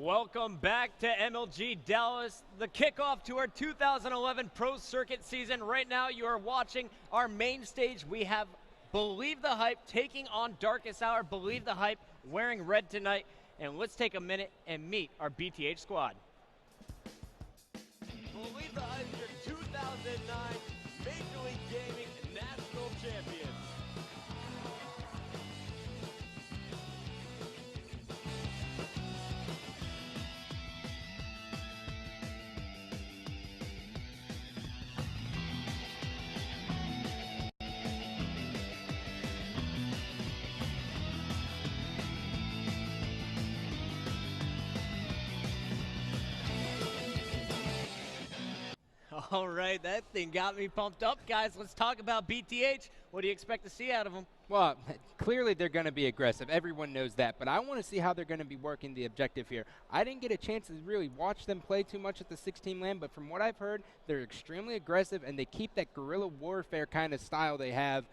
Welcome back to MLG Dallas, the kickoff to our 2011 Pro Circuit season. Right now you are watching our main stage. We have Believe the Hype taking on Darkest Hour. Believe the Hype wearing red tonight. And let's take a minute and meet our BTH squad. Believe the Hype, your 2009 Major League Gaming National Champions. All right, that thing got me pumped up, guys. Let's talk about BTH. What do you expect to see out of them? Well, clearly they're going to be aggressive. Everyone knows that. But I want to see how they're going to be working the objective here. I didn't get a chance to really watch them play too much at the 16 LAN, but from what I've heard, they're extremely aggressive, and they keep that guerrilla warfare kind of style they have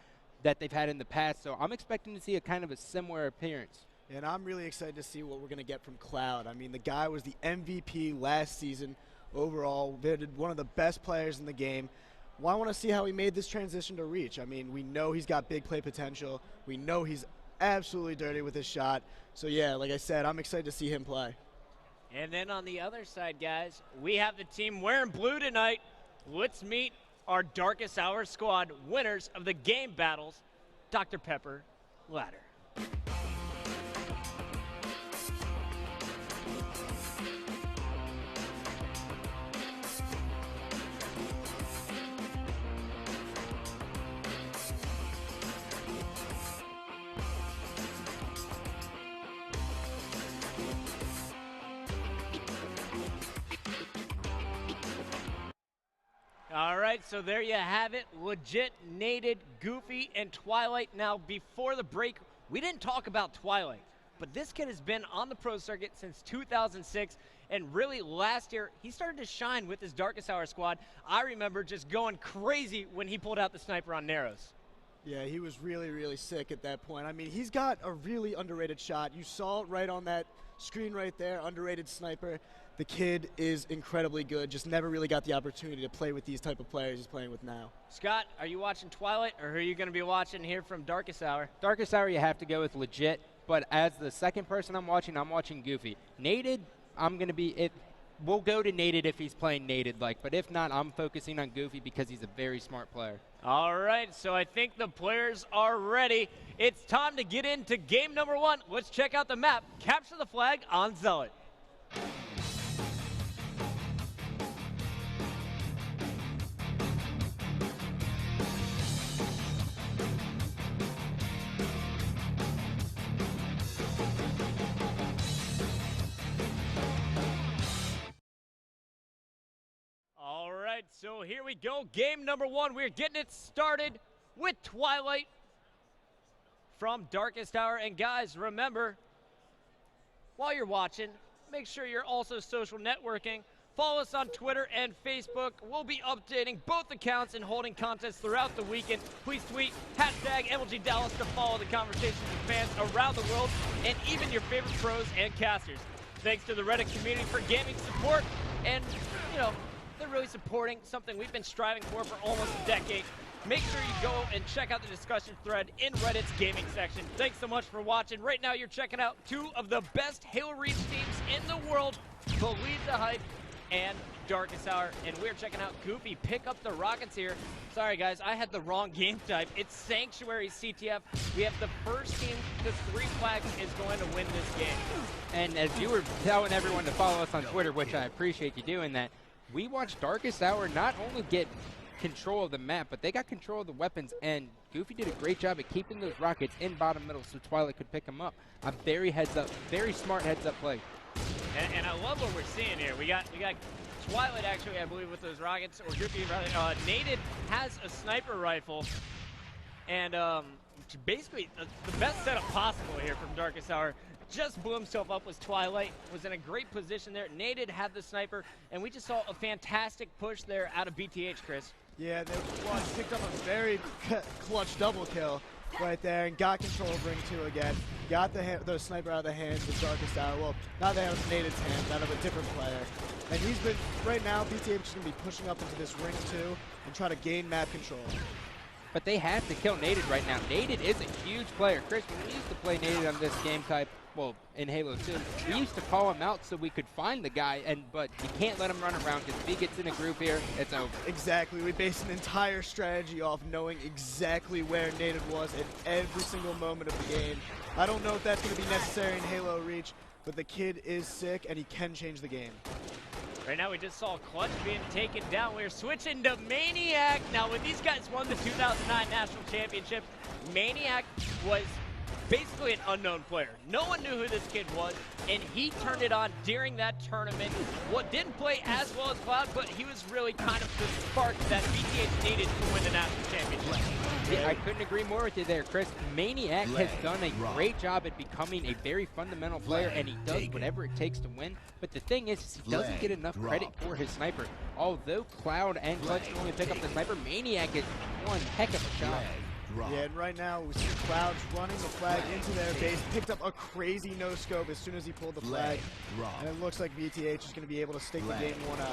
that they've had in the past. So I'm expecting to see a kind of a similar appearance. And I'm really excited to see what we're going to get from Cloud. I mean, the guy was the MVP last season. Overall, they're one of the best players in the game. Well, I want to see how he made this transition to Reach. I mean, we know he's got big play potential. We know he's absolutely dirty with his shot. So, yeah, like I said, I'm excited to see him play. And then on the other side, guys, we have the team wearing blue tonight. Let's meet our Darkest Hour squad, winners of the game battles, Dr. Pepper Ladder. All right, so there you have it. Legit, Naded, Goofy, and Twilight. Now, before the break, we didn't talk about Twilight, but this kid has been on the pro circuit since 2006, and really last year, he started to shine with his Darkest Hour squad. I remember just going crazy when he pulled out the sniper on Narrows. Yeah, he was really, really sick at that point. I mean, he's got a really underrated shot. You saw it right on that screen right there, underrated sniper. The kid is incredibly good, just never really got the opportunity to play with these type of players he's playing with now. Scott, are you watching Twilight, or are you going to be watching here from Darkest Hour? Darkest Hour, you have to go with Legit, but as the second person I'm watching Goofy. Naded, I'm going to be we'll go to Naded if he's playing Naded, but if not, I'm focusing on Goofy because he's a very smart player. All right, so I think the players are ready. It's time to get into game number one. Let's check out the map. Capture the flag on Zealot. All right, so here we go. Game number one. We're getting it started with Twilight from Darkest Hour. And guys, remember, while you're watching, make sure you're also social networking. Follow us on Twitter and Facebook. We'll be updating both accounts and holding contests throughout the weekend. Please tweet #MLG Dallas to follow the conversations with fans around the world and even your favorite pros and casters. Thanks to the Reddit community for gaming support, and, they're really supporting something we've been striving for almost a decade. Make sure you go and check out the discussion thread in Reddit's gaming section. Thanks so much for watching. Right now, you're checking out two of the best Halo Reach teams in the world, Believe the Hype and Darkest Hour. And we're checking out Goofy pick up the rockets here. Sorry, guys, I had the wrong game type. It's Sanctuary CTF. We have the first team to 3 flags is going to win this game. And as you were telling everyone to follow us on Twitter, which I appreciate you doing that, we watched Darkest Hour not only get control of the map, but they got control of the weapons, and Goofy did a great job at keeping those rockets in bottom middle so Twilight could pick them up. A very smart heads-up play. And I love what we're seeing here. We got Twilight, actually, I believe, with those rockets, or Goofy, rather. Naded has a sniper rifle, and basically the best setup possible here from Darkest Hour. Just blew himself up with Twilight, was in a great position there. Naded had the sniper, and we just saw a fantastic push there out of BTH, Chris. Yeah, they picked up a very clutch double kill. right there and got control of ring 2 again. Got the sniper out of the hands of Darkest Hour. Well, not the hands of Naded's hands, out of a different player. And he's been, right now, BTH is going to be pushing up into this ring 2 and try to gain map control. But they have to kill Naded right now. Naded is a huge player. Chris, when we used to play Naded on this game type, well, in Halo 2, we used to call him out so we could find the guy, but you can't let him run around because if he gets in a group here, it's over. Exactly. We based an entire strategy off knowing exactly where Naded was at every single moment of the game. I don't know if that's going to be necessary in Halo Reach, but the kid is sick and he can change the game. Right now we just saw Clutch being taken down. We're switching to Maniac. Now when these guys won the 2009 National Championship, Maniac was basically an unknown player. No one knew who this kid was, and he turned it on during that tournament. What didn't play as well as Cloud, but he was really kind of the spark that BTH needed to win the National Championship. Yeah, I couldn't agree more with you there, Chris. Maniac has done a great job at becoming a very fundamental player, and he does whatever it takes to win. But the thing is he doesn't get enough credit for his sniper. Although Cloud and Clutch can only pick up the sniper, Maniac is one heck of a shot. Yeah, and right now we see Clouds running the flag into their base, picked up a crazy no-scope as soon as he pulled the flag, and it looks like BTH is going to be able to stake the game 1 out.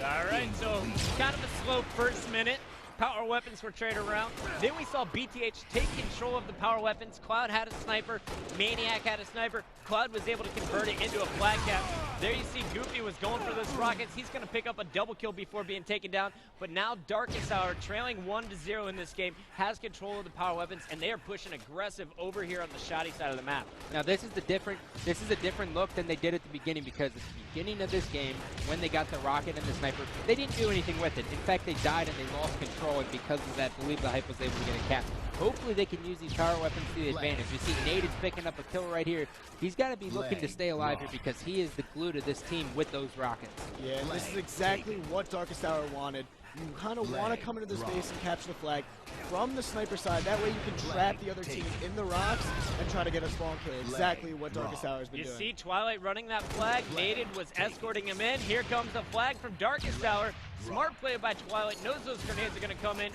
All right, so kind of a slow first minute. Power weapons were traded around. Then we saw BTH take control of the power weapons. Cloud had a sniper. Maniac had a sniper. Cloud was able to convert it into a flag cap. There you see Goofy was going for those rockets. He's going to pick up a double kill before being taken down. But now Darkest Hour, trailing 1-0 in this game, has control of the power weapons, and they are pushing aggressive over here on the shoddy side of the map. Now this is a different look than they did at the beginning, because at the beginning of this game, when they got the rocket and the sniper, they didn't do anything with it. In fact, they died and they lost control, and because of that, Believe the Hype was able to get a cap. Hopefully they can use these power weapons to the advantage. You see Naded's picking up a kill right here. He's got to be looking to stay alive here because he is the glue to this team with those rockets. Yeah, and this is exactly what Darkest Hour wanted. You kind of want to come into this base and capture the flag from the sniper side. That way you can trap the other team in the rocks and try to get a spawn kill. Exactly what Darkest Hour has been doing. You see Twilight running that flag. Naded was escorting him in. Here comes the flag from Darkest Hour. Smart play by Twilight. Knows those grenades are going to come in.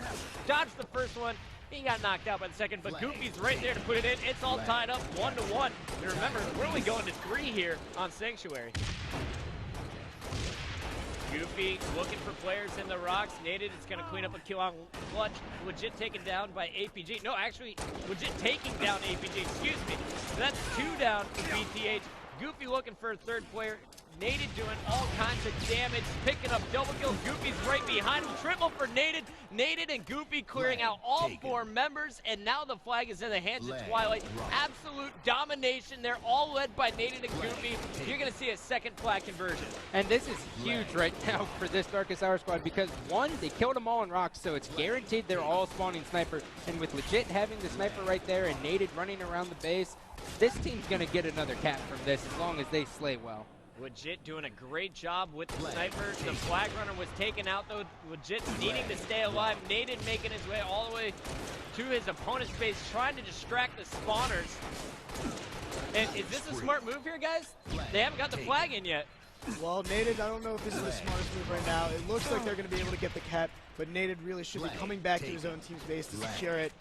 Dodged the first one. He got knocked out by the second, but Goofy's right there to put it in. It's all tied up 1-1. And remember, we're only going to 3 here on Sanctuary. Goofy looking for players in the rocks. Naded is going to clean up a kill on Clutch. Legit taken down by APG. No, actually, Legit taking down APG. Excuse me. So that's 2 down for BTH. Goofy looking for a third player. Naded doing all kinds of damage, picking up double kills. Goofy's right behind him. Triple for Naded. Naded and Goofy clearing out all 4 members, and now the flag is in the hands of Twilight. Absolute domination. They're all led by Naded and Goofy. You're going to see a second flag conversion. And this is huge right now for this Darkest Hour squad because, one, they killed them all in rocks, so it's guaranteed they're all spawning sniper. And with Legit having the sniper right there and Naded running around the base, this team's going to get another cap from this as long as they slay well. Legit doing a great job with the sniper. The flag runner was taken out though. Legit needing to stay alive. Naded making his way all the way to his opponent's base, trying to distract the spawners. And is this a smart move here, guys? They haven't got the flag in yet. Well, Naded, I don't know if this is the smartest move right now. It looks like they're going to be able to get the cap, but Naded really should be coming back to his own team's base to secure it.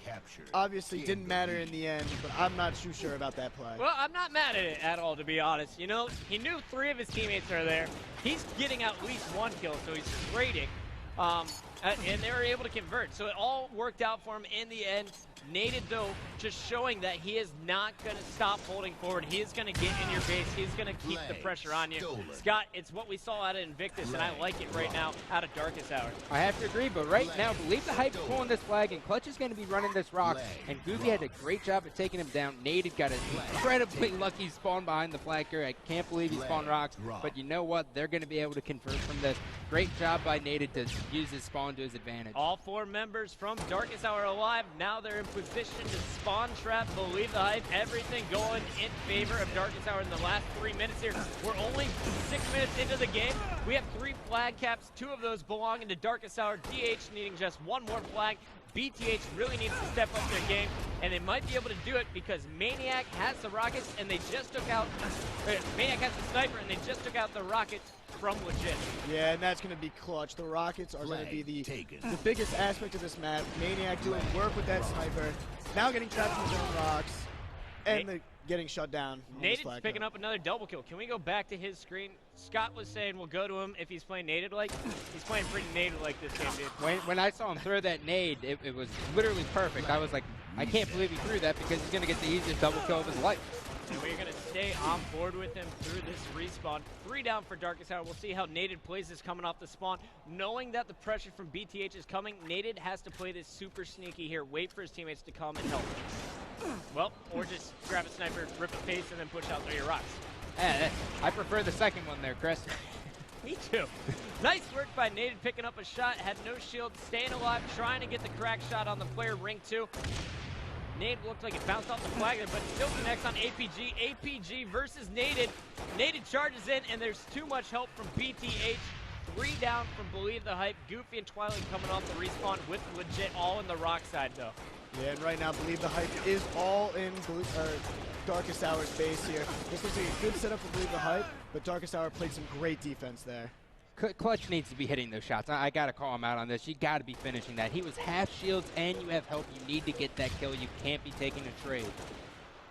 Obviously, didn't matter in the end, but I'm not too sure about that play. Well, I'm not mad at it at all, to be honest. You know, he knew 3 of his teammates are there. He's getting at least 1 kill, so he's trading. And they were able to convert. So it all worked out for him in the end. Naded, though, just showing that he is not going to stop holding forward. He is going to get in your base. He's going to keep the pressure on you. Scott, it's what we saw out of Invictus, and I like it right now out of Darkest Hour. I have to agree, but right now, Believe the Hype pulling this flag, and Clutch is going to be running this rock, and Goofy had a great job at taking him down. Naded got an incredibly lucky spawn behind the flag here. I can't believe he spawned rocks, but you know what? They're going to be able to convert from this. Great job by Naded to use his spawn to his advantage. All 4 members from Darkest Hour alive. Now they're in position to spawn trap, Believe the Hype. Everything going in favor of Darkest Hour in the last 3 minutes here. We're only 6 minutes into the game. We have 3 flag caps. 2 of those belonging to Darkest Hour. DH needing just 1 more flag. BTH really needs to step up their game, and they might be able to do it because Maniac has the rockets, and they just took out, Maniac has the sniper, and they just took out the rockets from Legit. Yeah, and that's going to be clutch. The rockets are going to be the biggest aspect of this map. Maniac doing work with that sniper, now getting trapped in his own rocks, and getting shut down. Naded's picking up another double kill. Can we go back to his screen? Scott was saying we'll go to him if he's playing Naded like. He's playing pretty Naded like this game, dude. When I saw him throw that nade, it was literally perfect. I was like, I can't believe he threw that because he's going to get the easiest double kill of his life. And we're going to stay on board with him through this respawn. 3 down for Darkest Hour. We'll see how Naded plays this coming off the spawn. Knowing that the pressure from BTH is coming, Naded has to play this super sneaky here. Wait for his teammates to come and help. Well, or just grab a sniper, rip a face, and then push out 3 rocks. I prefer the second one there, Chris. Me too. Nice work by Naded picking up a shot. Had no shield, staying alive, trying to get the crack shot on the player ring 2. Nade looked like it bounced off the flag there, but still connects on APG. APG versus Naded. Naded charges in, and there's too much help from BTH. 3 down from Believe the Hype. Goofy and Twilight coming off the respawn with Legit all in the rock side, though. Yeah, and right now, Believe the Hype is all in Darkest Hour's base here. This was a good setup for Believe the Hype, but Darkest Hour played some great defense there. Clutch needs to be hitting those shots. I got to call him out on this. You got to be finishing that. He was half shields, and you have help. You need to get that kill. You can't be taking a trade.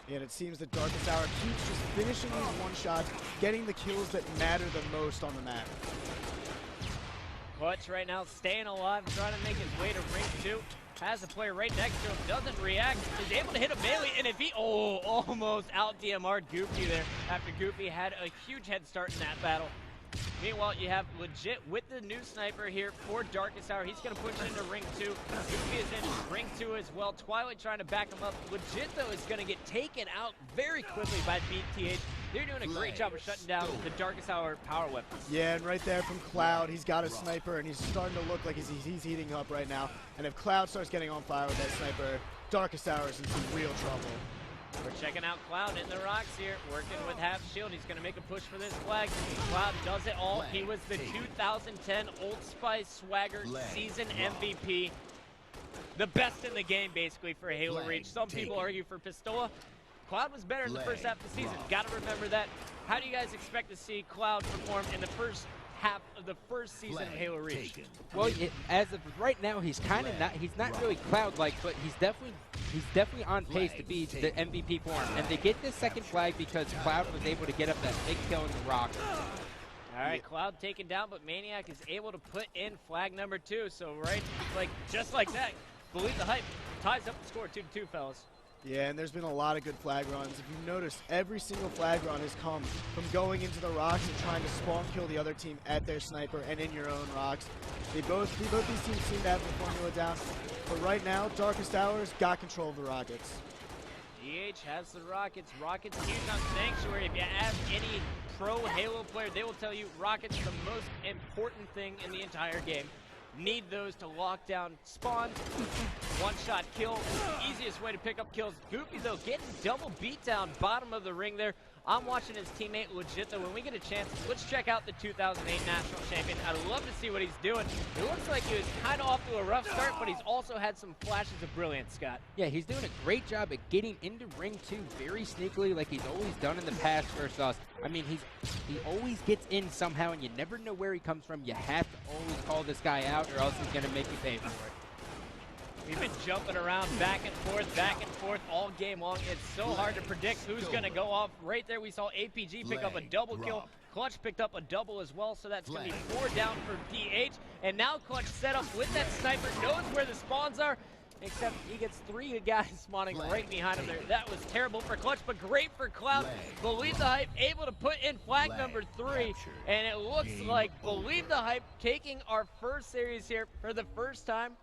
And it seems that Darkest Hour keeps just finishing these one-shots, getting the kills that matter the most on the map. Clutch right now staying alive, trying to make his way to ring 2. Has a player right next to him, doesn't react, is able to hit a melee, and if he, almost out DMR'd Goofy there after Goofy had a huge head start in that battle. Meanwhile, you have Legit with the new sniper here for Darkest Hour. He's going to push into ring 2. Goofy is in ring 2 as well. Twilight trying to back him up. Legit, though, is going to get taken out very quickly by BTH. They're doing a great job of shutting down the Darkest Hour power weapons. Yeah, and right there from Cloud, he's got a sniper, and he's starting to look like he's heating up right now. And if Cloud starts getting on fire with that sniper, Darkest Hour is in some real trouble. We're checking out Cloud in the rocks here, working with half shield. He's going to make a push for this flag. Cloud does it all. He was the 2010 Old Spice Swagger season MVP. The best in the game, basically, for Halo Reach. Some people argue for Pistola. Cloud was better in the first half of the season. Got to remember that. How do you guys expect to see Cloud perform in the first half of the first season of Halo Reach? Well, as of right now, he's kind of not. He's not really Cloud-like, but he's definitely on pace to be the MVP for him. And they get this second flag because Cloud was able to get up that big kill in the rock. All right, Cloud taken down, but Maniac is able to put in flag number 2. So just like that, Believe the Hype ties up the score 2-2, fellas. Yeah, and there's been a lot of good flag runs. If you've noticed, every single flag run has come from going into the rocks and trying to spawn kill the other team at their sniper and in your own rocks. Both these teams seem to have the formula down. But right now, Darkest Hour's got control of the rockets. DH has the rockets. Rockets huge on Sanctuary. If you ask any pro Halo player, they will tell you rockets are the most important thing in the entire game. Need those to lock down spawns. One-shot kill. Easiest way to pick up kills. Goofy, though, getting double beat down bottom of the ring there. I'm watching his teammate Legit, though. When we get a chance, let's check out the 2008 National Champion. I'd love to see what he's doing. It looks like he was kind of off to a rough start, but he's also had some flashes of brilliance, Scott. Yeah, he's doing a great job at getting into ring 2 very sneakily like he's always done in the past versus us. I mean, he always gets in somehow, and you never know where he comes from. You have to always call this guy out, or else he's going to make you pay for it. We've been jumping around back and forth all game long. It's so hard to predict who's going to go off. Right there, we saw APG pick up a double kill. Clutch picked up a double as well, so that's going to be 4 down for DH. And now Clutch set up with that sniper, knows where the spawns are, except he gets 3 guys spawning right behind him there. That was terrible for Clutch, but great for Cloud. Believe the Hype able to put in flag number 3, and it looks like Believe the Hype taking our first series here for the first time.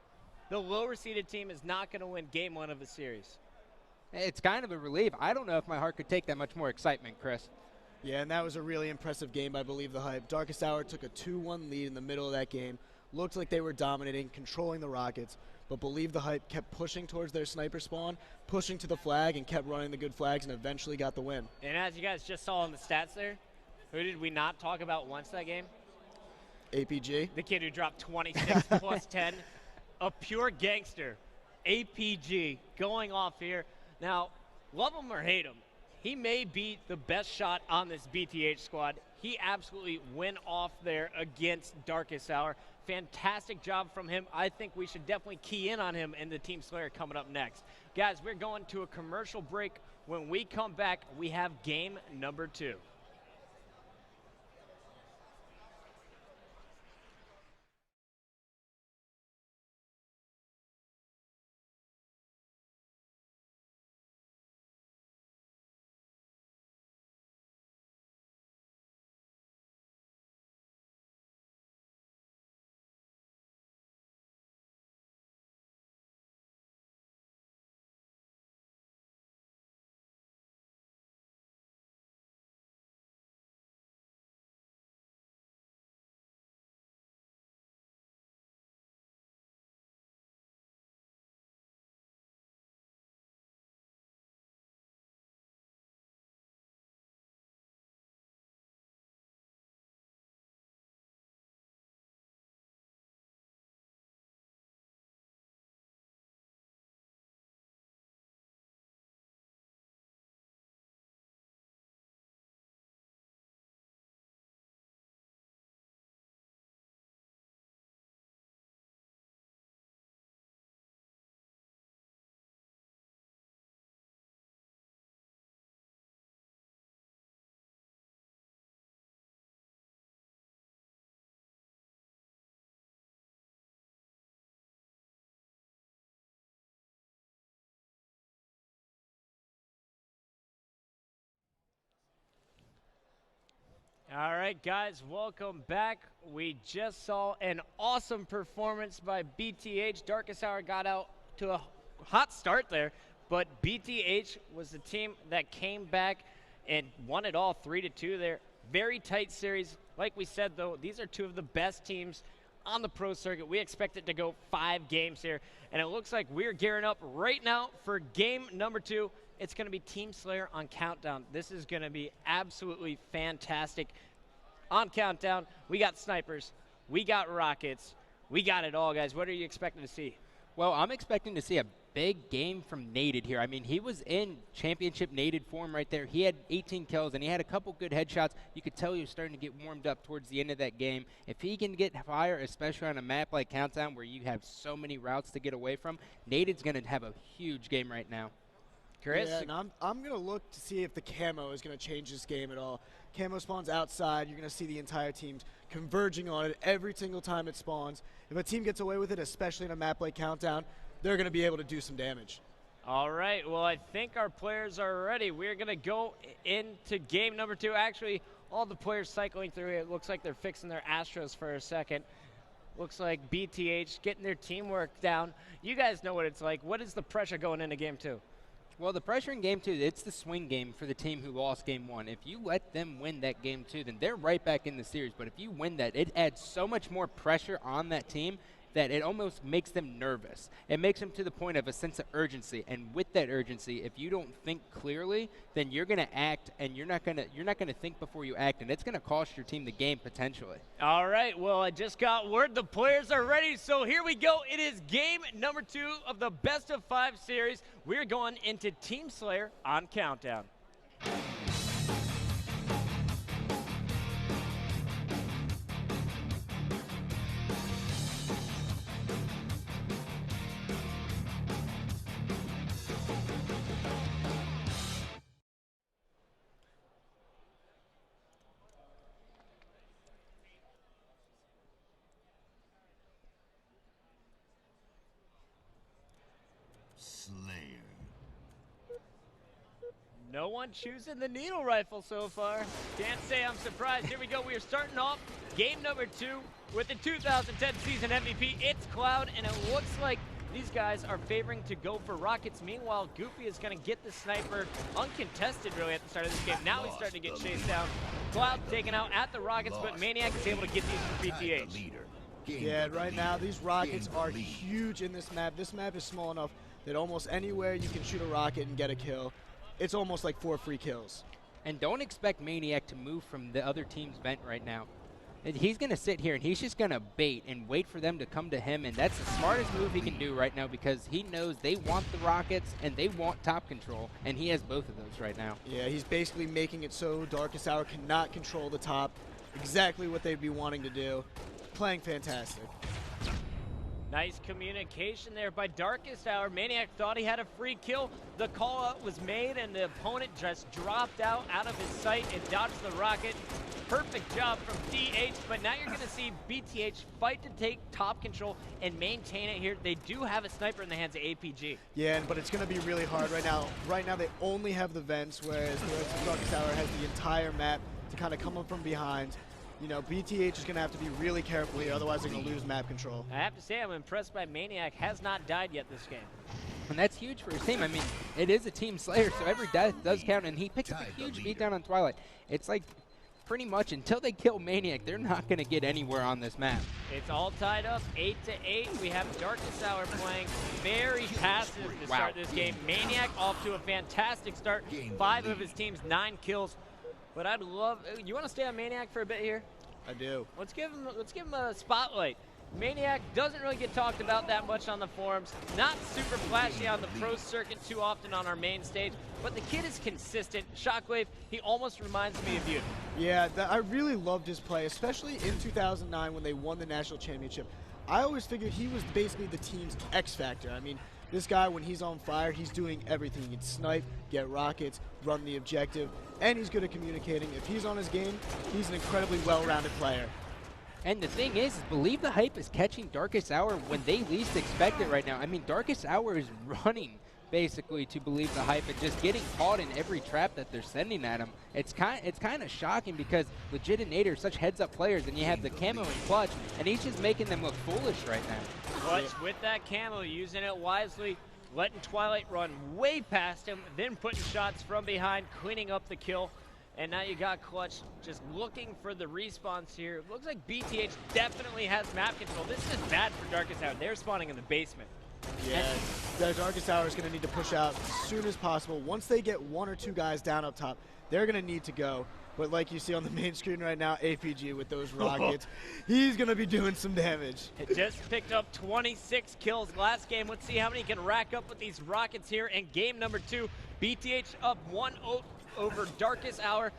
The lower-seeded team is not going to win game 1 of the series. It's kind of a relief. I don't know if my heart could take that much more excitement, Chris. Yeah, and that was a really impressive game by Believe the Hype. Darkest Hour took a 2-1 lead in the middle of that game. Looked like they were dominating, controlling the rockets, but Believe the Hype kept pushing towards their sniper spawn, pushing to the flag, and kept running the good flags, and eventually got the win. And as you guys just saw in the stats there, who did we not talk about once that game? APG. The kid who dropped 26 plus 10. A pure gangster. APG going off here. Now, love him or hate him, he may be the best shot on this BTH squad. He absolutely went off there against Darkest Hour. Fantastic job from him. I think we should definitely key in on him in the Team Slayer coming up next. Guys, we're going to a commercial break. When we come back, we have game number 2. All right, guys, welcome back. We just saw an awesome performance by BTH. Darkest Hour got out to a hot start there, but BTH was the team that came back and won it all 3-2 there. Very tight series. Like we said, though, these are two of the best teams on the pro circuit. We expect it to go 5 games here, and it looks like we're gearing up right now for game number 2. It's going to be Team Slayer on Countdown. This is going to be absolutely fantastic. On Countdown, we got snipers, we got rockets, we got it all, guys. What are you expecting to see? Well, I'm expecting to see a big game from Naded here. I mean, he was in championship Naded form right there. He had 18 kills, and he had a couple good headshots. You could tell he was starting to get warmed up towards the end of that game. If he can get fire, especially on a map like Countdown where you have so many routes to get away from, Naded's going to have a huge game right now. Chris? Yeah, and I'm going to look to see if the camo is going to change this game at all. Camo spawns outside. You're going to see the entire team converging on it every single time it spawns. If a team gets away with it, especially in a map like Countdown, they're going to be able to do some damage. All right, well, I think our players are ready. We're going to go into game number 2. Actually, all the players cycling through it. It looks like they're fixing their Astros for a second. Looks like BTH getting their teamwork down. You guys know what it's like. What is the pressure going into game 2? Well, the pressure in Game 2, it's the swing game for the team who lost Game 1. If you let them win that Game 2, then they're right back in the series. But if you win that, it adds so much more pressure on that team that it almost makes them nervous. It makes them to the point of a sense of urgency. And with that urgency, if you don't think clearly, then you're going to act, and you're not going to think before you act, and it's going to cost your team the game potentially. All right, well, I just got word the players are ready, so here we go. It is game number 2 of the best of 5 series. We're going into Team Slayer on Countdown. No one choosing the needle rifle so far. Can't say I'm surprised. Here we go. We are starting off game number 2 with the 2010 season MVP. It's Cloud, and it looks like these guys are favoring to go for rockets. Meanwhile, Goofy is going to get the sniper uncontested really at the start of this game. Now he's starting to get chased down. Cloud taken out at the rockets, but Maniac is able to get these for BTH. Yeah, right now these rockets are huge in this map. This map is small enough that almost anywhere you can shoot a rocket and get a kill. It's almost like 4 free kills. And don't expect Maniac to move from the other team's vent right now. And he's going to sit here, and he's just going to bait and wait for them to come to him, and that's the smartest move he can do right now because he knows they want the rockets and they want top control, and he has both of those right now. Yeah, he's basically making it so Darkest Hour cannot control the top. Exactly what they'd be wanting to do. Playing fantastic. Nice communication there by Darkest Hour. Maniac thought he had a free kill. The call out was made and the opponent just dropped out of his sight and dodged the rocket. Perfect job from DH, but now you're going to see BTH fight to take top control and maintain it here. They do have a sniper in the hands of APG. Yeah, but it's going to be really hard right now. Right now they only have the vents, whereas the Darkest Hour has the entire map to kind of come up from behind. You know, BTH is going to have to be really careful here, otherwise they're going to lose map control. I have to say I'm impressed by Maniac. Has not died yet this game. And that's huge for his team. I mean, it is a team slayer, so every death does count, and he picks up a huge beatdown on Twilight. It's like pretty much until they kill Maniac, they're not going to get anywhere on this map. It's all tied up, 8-8. We have Darkest Hour playing very passive to start this game. Maniac off to a fantastic start. 5 of his team's 9 kills. But I'd love, you want to stay on Maniac for a bit here? I do. Let's give him a spotlight. Maniac doesn't really get talked about that much on the forums. Not super flashy on the pro circuit too often on our main stage, but the kid is consistent. Shockwave, he almost reminds me of you. Yeah, I really loved his play, especially in 2009 when they won the national championship. I always figured he was basically the team's X factor. I mean, this guy, when he's on fire, he's doing everything. He can snipe, get rockets, run the objective, and he's good at communicating. If he's on his game, he's an incredibly well-rounded player. And the thing is, Believe the Hype is catching Darkest Hour when they least expect it right now. I mean, Darkest Hour is running basically to Believe the Hype and just getting caught in every trap that they're sending at him. It's kind of shocking because Legit and Naded are such heads-up players, and you have the Camo and Clutch, and he's just making them look foolish right now. Clutch with that Camo, using it wisely, letting Twilight run way past him, then putting shots from behind, cleaning up the kill. And now you got Clutch just looking for the respawns here. Looks like BTH definitely has map control. This is bad for Darkest Hour. They're spawning in the basement. Yeah, the Darkest Hour is going to need to push out as soon as possible. Once they get 1 or 2 guys down up top, they're going to need to go. But like you see on the main screen right now, APG with those rockets, he's going to be doing some damage. It just picked up 26 kills last game. Let's see how many he can rack up with these rockets here in game number 2. BTH up 1-0 over Darkest Hour.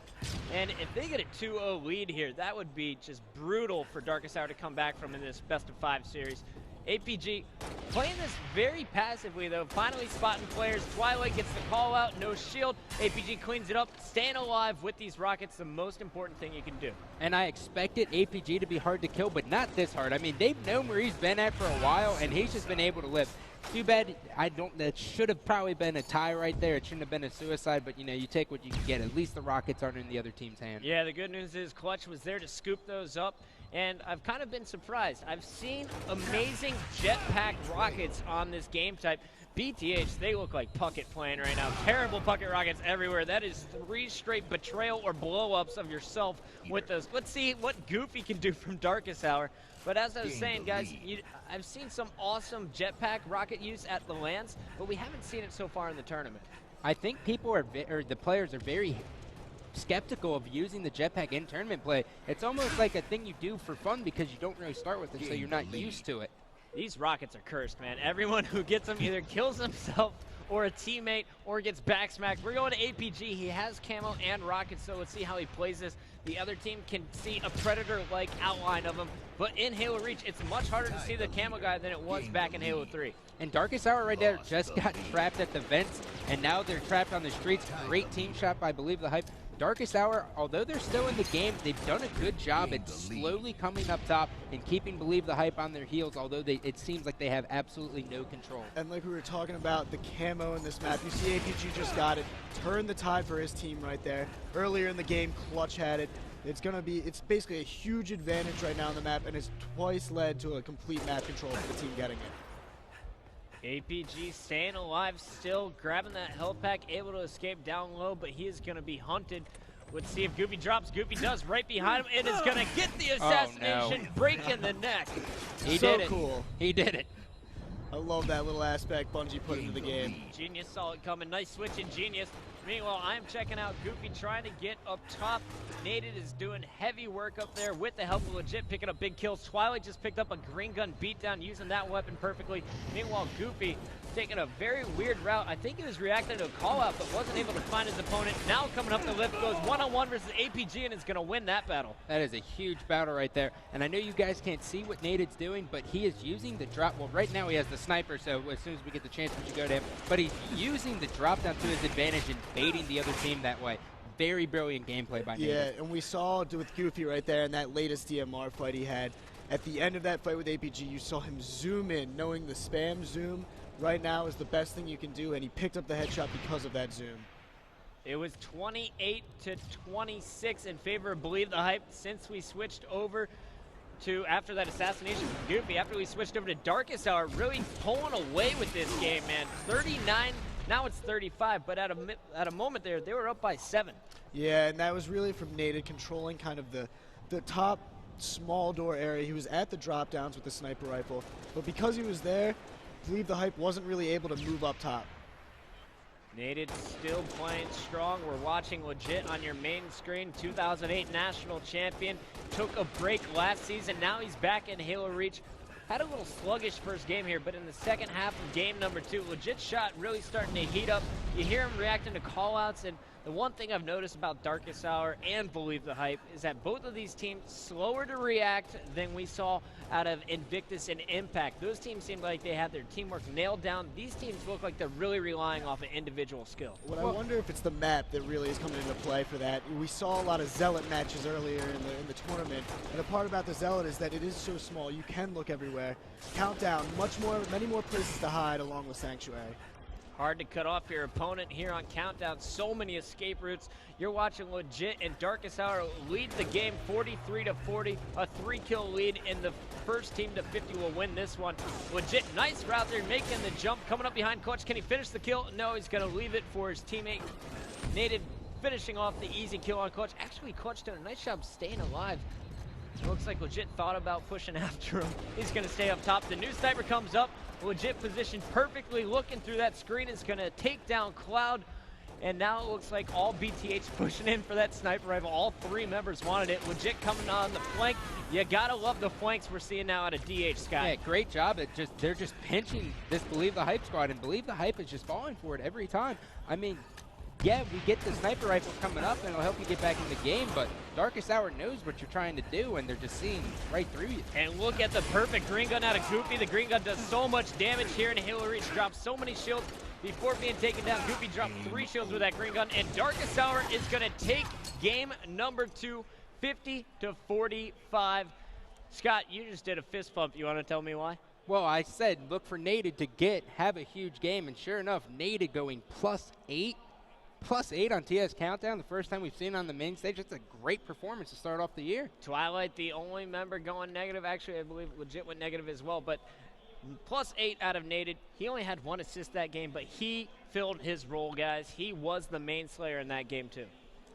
And if they get a 2-0 lead here, that would be just brutal for Darkest Hour to come back from in this best-of-5 series. APG playing this very passively, though, finally spotting players. Twilight gets the call out, no shield. APG cleans it up, staying alive with these rockets, the most important thing you can do. And I expected APG to be hard to kill, but not this hard. I mean, they've known where he's been at for a while, and he's just been able to live. Too bad, that should have probably been a tie right there. It shouldn't have been a suicide, but, you know, you take what you can get. At least the rockets aren't in the other team's hand. Yeah, the good news is Clutch was there to scoop those up, and I've kind of been surprised. I've seen amazing jetpack rockets on this game type. BTH, they look like Puckett playing right now. Terrible Puckett rockets everywhere. That is 3 straight betrayal or blow-ups of yourself with those. Let's see what Goofy can do from Darkest Hour. But as I was saying, guys, I've seen some awesome jetpack rocket use at the lands, but we haven't seen it so far in the tournament. I think people are, or the players are very skeptical of using the jetpack in tournament play. It's almost like a thing you do for fun because you don't really start with it, so you're not used to it. These rockets are cursed, man. Everyone who gets them either kills himself or a teammate or gets backsmacked. We're going to APG. He has camo and rockets, so let's see how he plays this. The other team can see a Predator-like outline of him, but in Halo Reach, it's much harder to see the camo guy than it was back in Halo 3. And Darkest Hour right there just got trapped at the vents, and now they're trapped on the streets. Great team shot by Believe the Hype. Darkest Hour, although they're still in the game, they've done a good job at slowly coming up top and keeping Believe the Hype on their heels, although it seems like they have absolutely no control. And like we were talking about, the camo in this map, you see APG just got it, turned the tide for his team right there. Earlier in the game, Clutch had it. It's basically a huge advantage right now on the map, and it's twice led to a complete map control for the team getting it. APG staying alive still, grabbing that health pack, able to escape down low, but he is going to be hunted. Let's see if Goofy drops. Goofy does right behind him. It is going to get the assassination, break in the neck. He so did it. Cool. He did it. I love that little aspect Bungie put into the game. Genius saw it coming. Nice switch in Genius. Meanwhile, I'm checking out Goofy trying to get up top. Naded is doing heavy work up there with the help of Legit, picking up big kills. Twilight just picked up a green gun beatdown, using that weapon perfectly. Meanwhile, Goofy taking a very weird route. I think he was reacting to a call out, but wasn't able to find his opponent. Now coming up the lift, goes one-on-one versus APG and is going to win that battle. That is a huge battle right there. And I know you guys can't see what Naded's doing, but he is using the drop. Well, right now he has the sniper, so as soon as we get the chance, we should go to him. But he's using the drop down to his advantage and baiting the other team that way. Very brilliant gameplay by Naded. Yeah, and we saw with Goofy right there in that latest DMR fight he had. At the end of that fight with APG, you saw him zoom in, knowing the spam zoom right now is the best thing you can do, and he picked up the headshot because of that zoom. It was 28 to 26 in favor of Believe the Hype since we switched over to, after that assassination from Goofy, after we switched over to Darkest Hour, really pulling away with this game, man. 39, now it's 35, but at a moment there, they were up by 7. Yeah, and that was really from Naded controlling kind of the top small door area. He was at the drop downs with the sniper rifle, but because he was there, Believe the Hype wasn't really able to move up top. Naded still playing strong. We're watching Legit on your main screen. 2008 national champion. Took a break last season. Now he's back in Halo Reach. Had a little sluggish first game here, but in the second half of game number 2, Legit shot really starting to heat up. You hear him reacting to callouts, and the one thing I've noticed about Darkest Hour and Believe the Hype is that both of these teams slower to react than we saw out of Invictus and Impact. Those teams seemed like they had their teamwork nailed down. These teams look like they're really relying off of individual skill. Well, I wonder if it's the map that really is coming into play for that. We saw a lot of Zealot matches earlier in the tournament, and the part about the Zealot is that it is so small. You can look everywhere. Countdown, many more places to hide along with Sanctuary. Hard to cut off your opponent here on Countdown. So many escape routes. You're watching Legit and Darkest Hour lead the game 43 to 40. A 3-kill lead, and the first team to 50 will win this one. Legit, nice route there, making the jump. Coming up behind Clutch. Can he finish the kill? No, he's going to leave it for his teammate. Naded finishing off the easy kill on Clutch. Actually, Clutch done a nice job staying alive. It looks like Legit thought about pushing after him. He's going to stay up top. The new sniper comes up. Legit positioned perfectly, looking through that screen, is going to take down Cloud. And now it looks like all BTH pushing in for that sniper rifle. All 3 members wanted it. Legit coming on the flank. You got to love the flanks we're seeing now out of DH, Scott. Yeah, great job. They're just pinching this Believe the Hype squad, and Believe the Hype is just falling for it every time. I mean, yeah, we get the sniper rifle coming up, and it'll help you get back in the game, but Darkest Hour knows what you're trying to do, and they're just seeing right through you. And look at the perfect green gun out of Goofy. The green gun does so much damage here in Halo Reach. Drops so many shields before being taken down. Goofy dropped 3 shields with that green gun, and Darkest Hour is going to take game number 2, 50 to 45. Scott, you just did a fist pump. You want to tell me why? Well, I said look for Naded to have a huge game, and sure enough, Naded going +8 on TS Countdown, the first time we've seen on the main stage. It's a great performance to start off the year. Twilight, the only member going negative. Actually, I believe Legit went negative as well, but +8 out of Naded. He only had 1 assist that game, but he filled his role, guys. He was the main slayer in that game, too.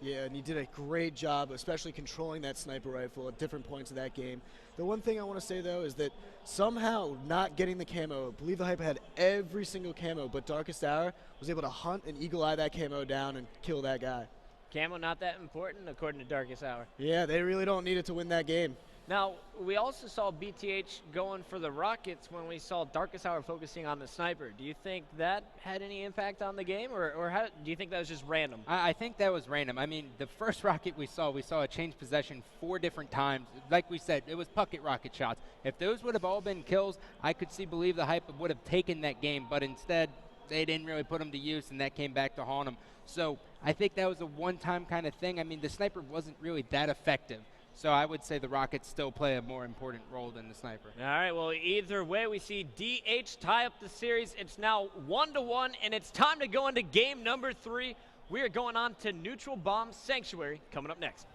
Yeah, and he did a great job, especially controlling that sniper rifle at different points of that game. The one thing I want to say, though, is that somehow not getting the camo, Believe the Hype had every single camo, but Darkest Hour was able to hunt and eagle eye that camo down and kill that guy. Camo not that important, according to Darkest Hour. Yeah, they really don't need it to win that game. Now, we also saw BTH going for the rockets when we saw Darkest Hour focusing on the sniper. Do you think that had any impact on the game, or how, do you think that was just random? I think that was random. I mean, the first rocket we saw a change possession 4 different times. Like we said, it was bucket rocket shots. If those would have all been kills, I could see Believe the Hype would have taken that game, but instead, they didn't really put them to use, and that came back to haunt them. So I think that was a one-time kind of thing. I mean, the sniper wasn't really that effective. So I would say the Rockets still play a more important role than the sniper. All right, well, either way, we see DH tie up the series. It's now 1-1, and it's time to go into game number 3. We are going on to Neutral Bomb Sanctuary coming up next.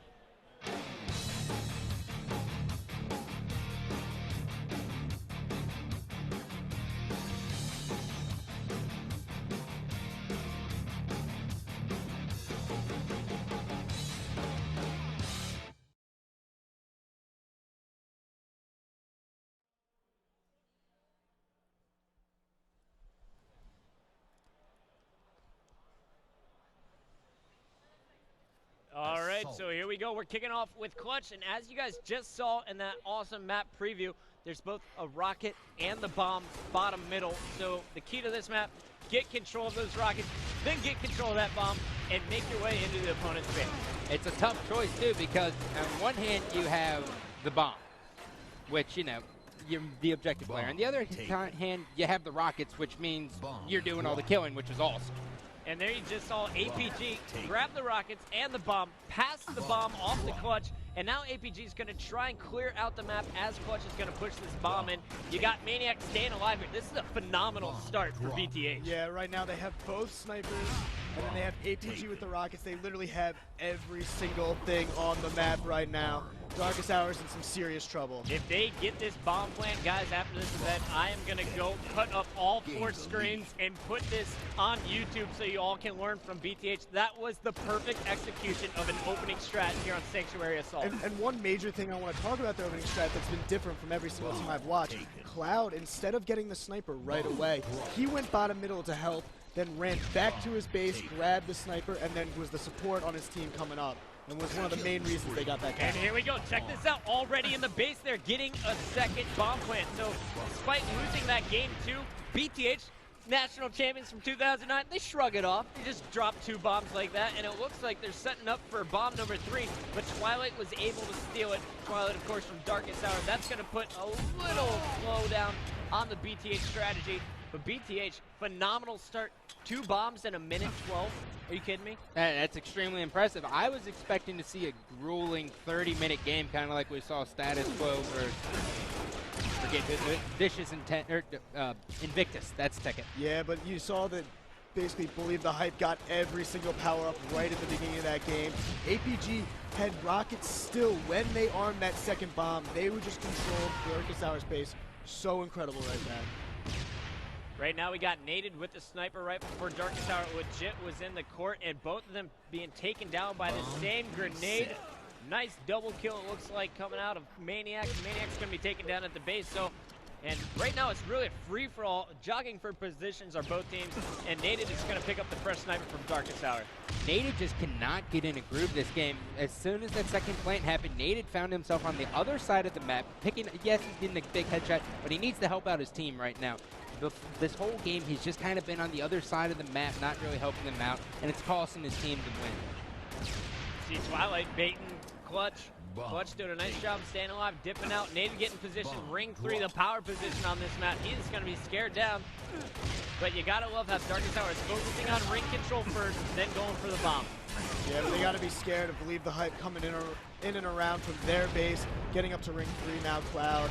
So here we go. We're kicking off with Clutch, and as you guys just saw in that awesome map preview, there's both a rocket and the bomb bottom middle. So the key to this map, get control of those rockets, then get control of that bomb, and make your way into the opponent's base. It's a tough choice, too, because on one hand, you have the bomb, which, you know, you're the objective player. On the other hand, you have the rockets, which means you're doing all the killing, which is awesome. And there you just saw APG grab the rockets and the bomb, pass the bomb off the Clutch, and now APG is going to try and clear out the map as Clutch is going to push this bomb in. You got Maniac staying alive here. This is a phenomenal start for BTH. Yeah, right now they have both snipers, and then they have APG with the rockets. They literally have every single thing on the map right now. Darkest Hour's in some serious trouble. If they get this bomb plant, guys, after this event, I am going to go cut up all 4 screens and put this on YouTube so you all can learn from BTH. That was the perfect execution of an opening strat here on Sanctuary Assault. And one major thing I want to talk about the opening strat that's been different from every single team I've watched, Cloud, instead of getting the sniper right away, he went bottom middle to help, then ran back to his base, grabbed the sniper, and then was the support on his team coming up. And was one of the main reasons they got that kill. And here we go. Check this out. Already in the base, they're getting a second bomb plant. So despite losing that game 2, BTH, national champions from 2009, they shrug it off. They just drop 2 bombs like that, and it looks like they're setting up for bomb number 3, but Twilight was able to steal it. Twilight, of course, from Darkest Hour. That's going to put a little slowdown on the BTH strategy. But BTH, phenomenal start. 2 bombs in a minute 12. Are you kidding me? That's extremely impressive. I was expecting to see a grueling 30-minute game, kind of like we saw Status Quo versus Vicious Intent, or Invictus. That's Ticket. Yeah, but you saw that basically Believe the Hype got every single power-up right at the beginning of that game. APG had rockets still when they armed that second bomb. They would just control Darkest Hour space. So incredible right now. Right now we got Naded with the sniper right before Darkest Hour legit was in the court, and both of them being taken down by the same grenade. Nice double kill, it looks like, coming out of Maniac. Maniac's going to be taken down at the base, so... And right now it's really a free-for-all. Jogging for positions are both teams, and Naded is going to pick up the fresh sniper from Darkest Hour. Naded just cannot get in a groove this game. As soon as that second plant happened, Naded found himself on the other side of the map, picking, yes, he's getting a big headshot, but he needs to help out his team right now. This whole game, he's just kind of been on the other side of the map, not really helping them out, and it's costing his team to win. See Twilight baiting Clutch. Clutch doing a nice job staying alive, dipping out. Naded getting position, ring 3, the power position on this map. He is going to be scared down. But you got to love how Darkest Hour is focusing on ring control first, then going for the bomb. Yeah, but they got to be scared of Believe the Hype coming in and around from their base, getting up to ring 3 now, Cloud.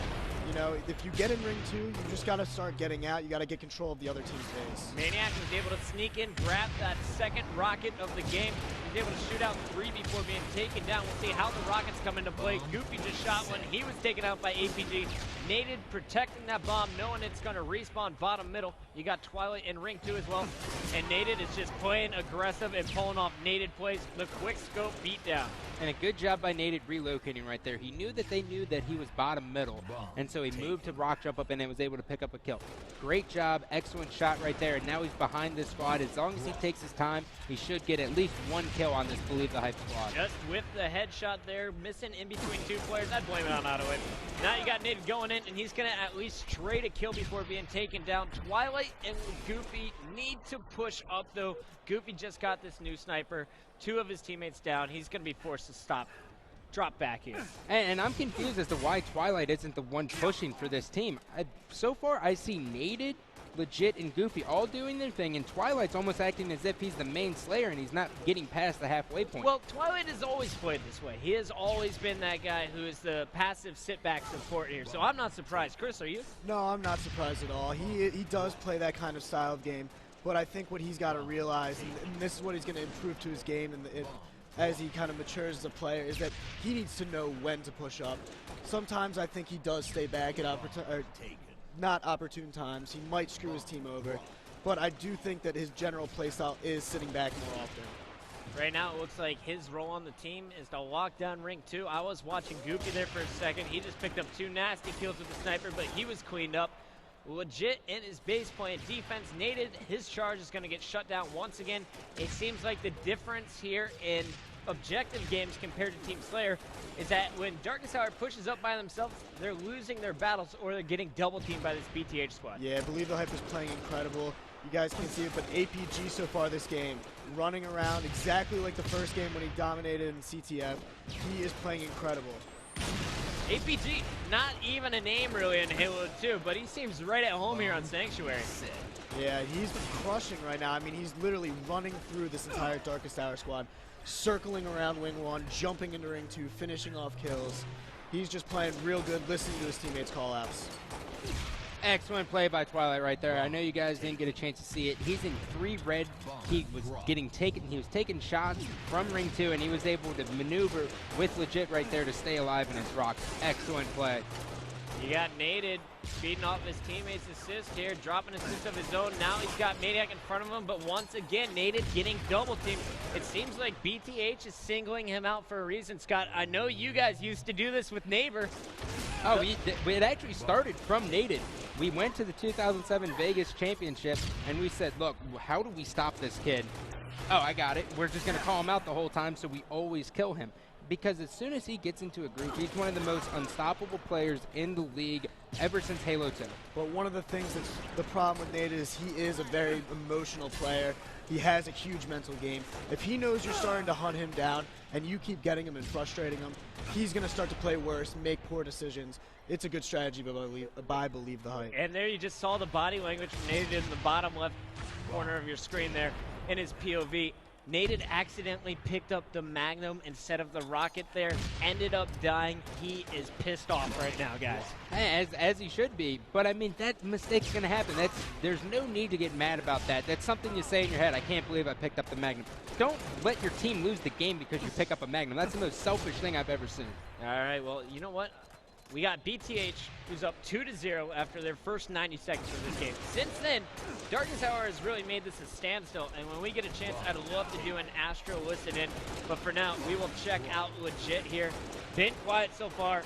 You know, if you get in ring 2, you just got to start getting out. You got to get control of the other team's base. Maniac was able to sneak in, grab that second rocket of the game. He was able to shoot out 3 before being taken down. We'll see how the rockets come into play. Goofy just shot one. He was taken out by APG. Naded protecting that bomb, knowing it's going to respawn bottom middle. You got Twilight in ring 2 as well. And Naded is just playing aggressive and pulling off Naded plays. The quick scope beatdown. And a good job by Naded relocating right there. He knew that they knew that he was bottom middle, and so he moved to rock jump up and was able to pick up a kill. Great job, excellent shot right there, and now he's behind this squad. As long as he takes his time, he should get at least 1 kill on this Believe the Hype squad. Just with the headshot there, missing in between 2 players. I'd blame it on Autoway. Now you got Naded going in, and he's going to at least trade a kill before being taken down. Twilight and Goofy need to push up, though. Goofy just got this new sniper. 2 of his teammates down. He's going to be forced to stop. Drop back here. And I'm confused as to why Twilight isn't the one pushing for this team. So far, I see Naded, Legit, and Goofy all doing their thing, and Twilight's almost acting as if he's the main slayer and he's not getting past the halfway point. Well, Twilight has always played this way. He has always been that guy who is the passive sit-back support here, so I'm not surprised. Chris, are you? No, I'm not surprised at all. He does play that kind of style of game, but I think what he's got to realize, and this is what he's going to improve to his game as he kind of matures as a player, is that he needs to know when to push up. Sometimes I think he does stay back at not opportune times. He might screw his team over, but I do think that his general playstyle is sitting back more often. Right now, it looks like his role on the team is to lock down ring 2. I was watching Goofy there for a second. He just picked up 2 nasty kills with the sniper, but he was cleaned up. Legit in his base playing defense. Naded, his charge is going to get shut down once again. It seems like the difference here in objective games compared to Team Slayer is that when Darkest Hour pushes up by themselves, they're losing their battles or they're getting double teamed by this BTH squad. Yeah, I believe the Hype is playing incredible. You guys can see it, but APG so far this game, running around exactly like the first game when he dominated in CTF. He is playing incredible. APG, not even a name really in Halo 2, but he seems right at home here on Sanctuary. Yeah, he's crushing right now. I mean, he's literally running through this entire Darkest Hour squad, circling around Wing 1, jumping into Ring 2, finishing off kills. He's just playing real good, listening to his teammates' call-outs. Excellent play by Twilight right there. I know you guys didn't get a chance to see it. He's in 3 red. He was taking shots from Ring 2, and he was able to maneuver with Legit right there to stay alive in his rocks. Excellent play. You got Naded feeding off his teammates' assist here, dropping assist of his own. Now he's got Maniac in front of him, but once again, Naded getting double teamed. It seems like BTH is singling him out for a reason. Scott, I know you guys used to do this with Neighbor. Oh, it actually started from Naded. We went to the 2007 Vegas Championship, and we said, look, how do we stop this kid? Oh, I got it. We're just going to call him out the whole time so we always kill him. Because as soon as he gets into a group, he's one of the most unstoppable players in the league ever since Halo 2. But one of the things that's the problem with Nate is he is a very emotional player. He has a huge mental game. If he knows you're starting to hunt him down and you keep getting him and frustrating him, he's going to start to play worse, make poor decisions. It's a good strategy by Believe the Hype. And there you just saw the body language from Naded in the bottom left corner of your screen there in his POV. Naded accidentally picked up the Magnum instead of the rocket there, ended up dying. He is pissed off right now, guys. As he should be, but I mean, that mistake's gonna happen. There's no need to get mad about that. That's something you say in your head, I can't believe I picked up the Magnum. Don't let your team lose the game because you pick up a Magnum. That's the most selfish thing I've ever seen. All right, well, you know what? We got BTH, who's up 2-0 after their first 90 seconds of this game. Since then, Darkest Hour has really made this a standstill, and when we get a chance, I'd love to do an Astro listen in. But for now, we will check out Legit here. Been quiet so far.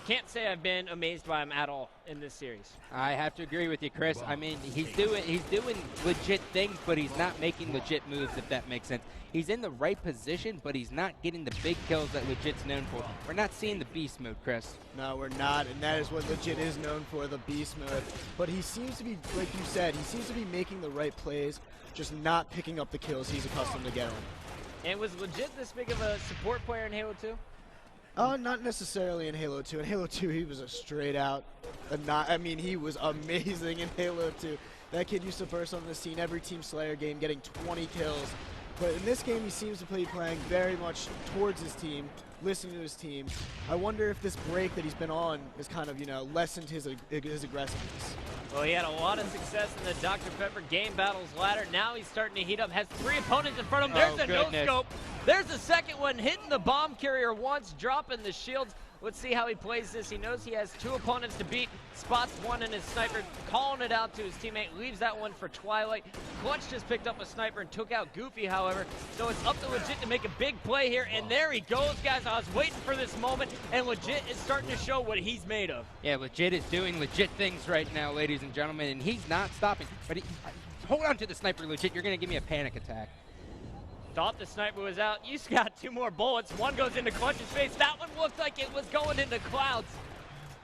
Can't say I've been amazed by him at all in this series. I have to agree with you, Chris. I mean, he's doing legit things, but he's not making legit moves, if that makes sense. He's in the right position, but he's not getting the big kills that Legit's known for. We're not seeing the beast mode, Chris. No, we're not, and that is what Legit is known for, the beast mode. But he seems to be, like you said, he seems to be making the right plays, just not picking up the kills he's accustomed to getting. And was Legit this big of a support player in Halo 2? Not necessarily in Halo 2. In Halo 2, he was a straight out, I mean, he was amazing in Halo 2. That kid used to burst on the scene every Team Slayer game, getting 20 kills. But in this game, he seems to be playing very much towards his team, listening to his team. I wonder if this break that he's been on has kind of, lessened his aggressiveness. Well, he had a lot of success in the Dr. Pepper game battles ladder. Now he's starting to heat up. Has 3 opponents in front of him. There's a no-scope. There's a second one, hitting the bomb carrier once, dropping the shields. Let's see how he plays this. He knows he has 2 opponents to beat. Spots one in his sniper, calling it out to his teammate. Leaves that one for Twilight. Clutch just picked up a sniper and took out Goofy, however. So it's up to Legit to make a big play here. And there he goes, guys. I was waiting for this moment. And Legit is starting to show what he's made of. Yeah, Legit is doing legit things right now, ladies and gentlemen. And he's not stopping. But hold on to the sniper, Legit. You're going to give me a panic attack. Thought the sniper was out. You just got 2 more bullets. One goes into Clutch's face. That one looked like it was going into Clouds.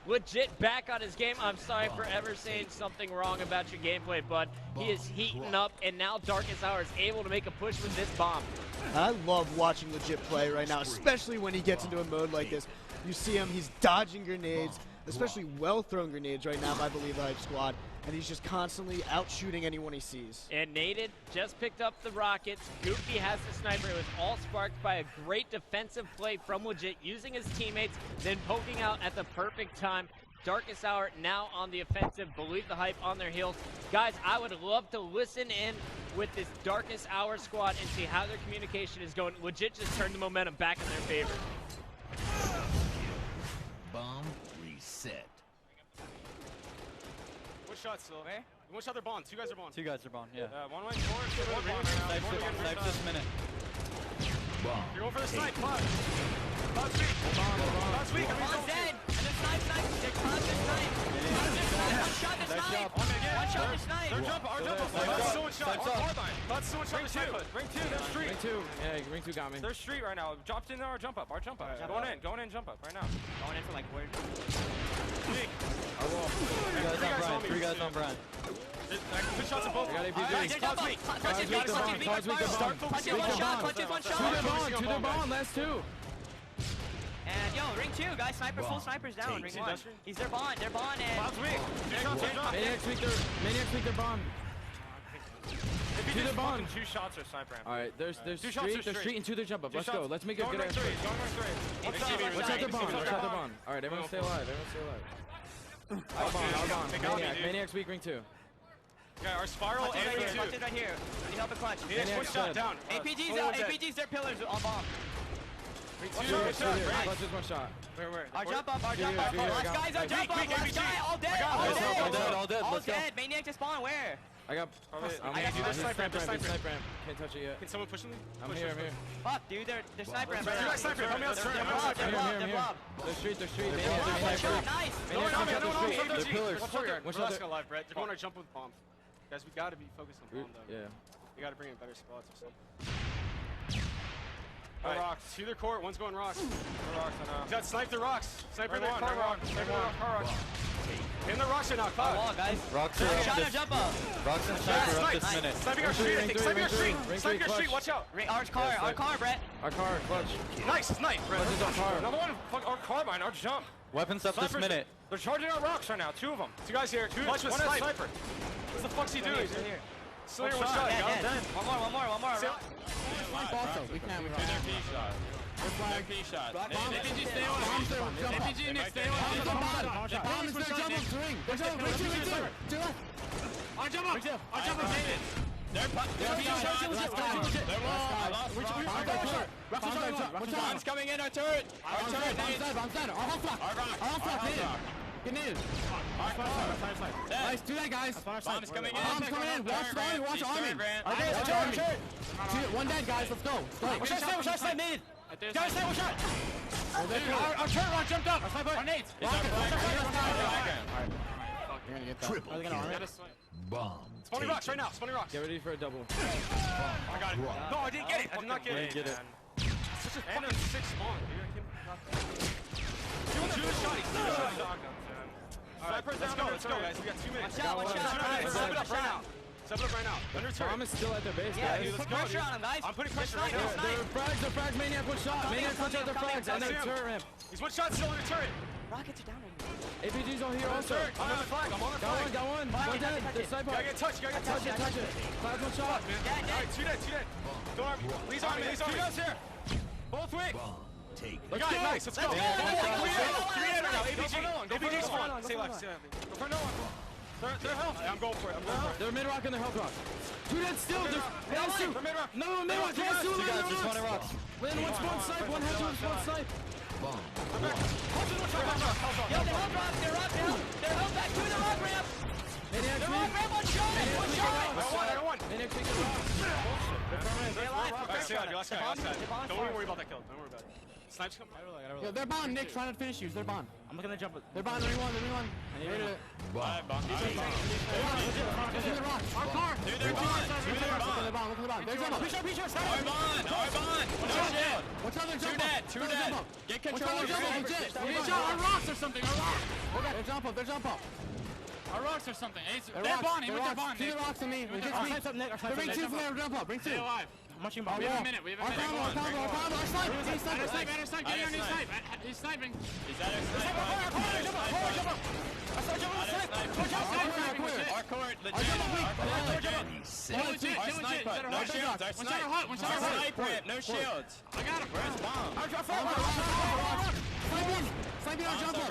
Legit back on his game. I'm sorry for ever saying something wrong about your gameplay, bud. He is heating up, and now Darkest Hour is able to make a push with this bomb. I love watching Legit play right now, especially when he gets into a mode like this. You see him, he's dodging grenades, especially well-thrown grenades right now by Believe the Hype squad, and he's just constantly out-shooting anyone he sees. And Naded just picked up the rockets. Goofy has the sniper. It was all sparked by a great defensive play from Legit, using his teammates, then poking out at the perfect time. Darkest Hour now on the offensive. Believe the Hype on their heels. Guys, I would love to listen in with this Darkest Hour squad and see how their communication is going. Legit just turned the momentum back in their favor. Bomb reset. One shot still, eh? One shot, they're bond. 2 guys are bond. 2 guys are bond, yeah. One way forward, one bond right now. Snipe this minute. Bomb. You're going for the snipe, Cloud. Cloud's weak. Cloud's weak. Cloud's dead. And the snipe. Cloud's just snipe. One shot to snipe. One shot to snipe. They're jump. Our jump. Cloud's so in shot. Let's switch ring two. Ring two, there's street. Ring two. Yeah, ring two got me. There's street right now. Dropped in our jump up. Going in, jump up right now. Going in for like word. Three guys on Brian. Good shots of both. I got APG. To their bond, last two. And yo, ring two, guys. Full snipers down. Ring one. He's their bond, and. Maniacs weak their bond. If you do bond. 2 shots or sniper. Alright, there's street and 2 their jump up. Let's go. Let's make a good ass. Watch out their bond. Alright, everyone stay alive. Maniacs weak ring 2. Yeah, our spiral and ring 2. Right here. Need help a clutch. Push shot down. APG's their pillars on bomb. Clutch is one shot. Where? Our jump up. Last guy's our jump up. Last guy, all dead. All dead. Maniac to spawn, where? I got sniper ramp. Can't touch it yet. Can someone push me? I'm here. Fuck, dude, they're sniper ramp. Sniper, help me out, sir. They're blob. They're street. Nice. They're pillars. We're last alive, Brett. They're going to jump with bomb. Guys, we gotta be focused on bomb, though. Yeah. We gotta bring in better spots or something. Alright. Rocks. To their court, one's going rocks. Rocks, I know. Got snipe the rocks. Sniper in there, car rock. In the rocks right now, Cloud. Wall, guys. Rocks are up. Shot or jump up. Rocks and sniper up this minute. Sniping our street, I think. Sniping our street. Sniping our street, watch out. Our car, Brett. Our car, clutch. Nice, snipe, Brett. Clutch is our car. Another one. Fuck our carbine, our jump. Weapons up this minute. They're charging our rocks right now, 2 of them. 2 guys here. Clutch with sniper. What the fuck's he doing? Still here, one shot. One more. We can't. Their P shot. APG stay on. APG Nick stay on. Bomb is their jump up. Ring. On jump up. They're Bomb's coming in, our turret. Get in. Nice, do that, guys. Bomb's coming in. Watch army. One dead, guys. Let's go. One shot, Naded. Guys, one shot. Our turret one jumped up. Our nades. Triple kill. Bomb. Spawning rocks right now. Spawning rocks. Get ready for a double. I got it. No, I didn't get it. I did not get it. Such a fucking 6 spawn, dude. Sniper's down. Let's go, guys. We got 2 minutes. One shot. Step it up right now. Step it up right now. Under turret. Bomb is still at their base, Yeah, guys. dude, put pressure on him, guys. I'm putting pressure right now. They're frags. Maniac one shot. Maniac punch out their frags. And their turret ramp. He's 1 shot still in the turret. Rockets are down right now. APG's on here also. I'm on the flag. I'm on the flag. Got one. One dead. The sniper. Gotta get touched. Touch it. Cloud's one shot. Alright, 2 dead. Don't army. Lee's army. 2 guys here. Both weak. Let's go. Nice. Let's go. 3 dead right now. APG spawn. Stay alive. Go for no one. They're health. I'm going for it. They're mid-rock and they're health rock. 2 dead still. They're mid-rock. No, mid-rock. Two guys just running rocks. Land one spawn snipe. One head to one spawn snipe. Yo, they're held back to the rock ramp. Maniac Rock ramp, one shot. I won. Maniac take the rock. Stay alive. Last guy. Don't worry about that kill. Don't worry about it. Snipes come. Yo, they're bond. Nick trying to finish you. They're bond. I'm looking to jump it. They're bond. Everyone. Our car. Dude, they're gone. Look at the bond. There's a bond. Our bond. No shit. What's other jump 2 dead. Get control of your Our rocks or something. They're jump up. Our rocks or something. They're bonding with their bond. See the rocks to me. Bring 2 from there. Jump up. Bring 2. Stay alive. We have a minute. Our combo. Our snipe. Snipe. Get on his snipe. He's sniping. Is that our court, legit. Our sniper, no shields. Our sniper, no shields. I got him. Where's bomb? Sniping our jump up.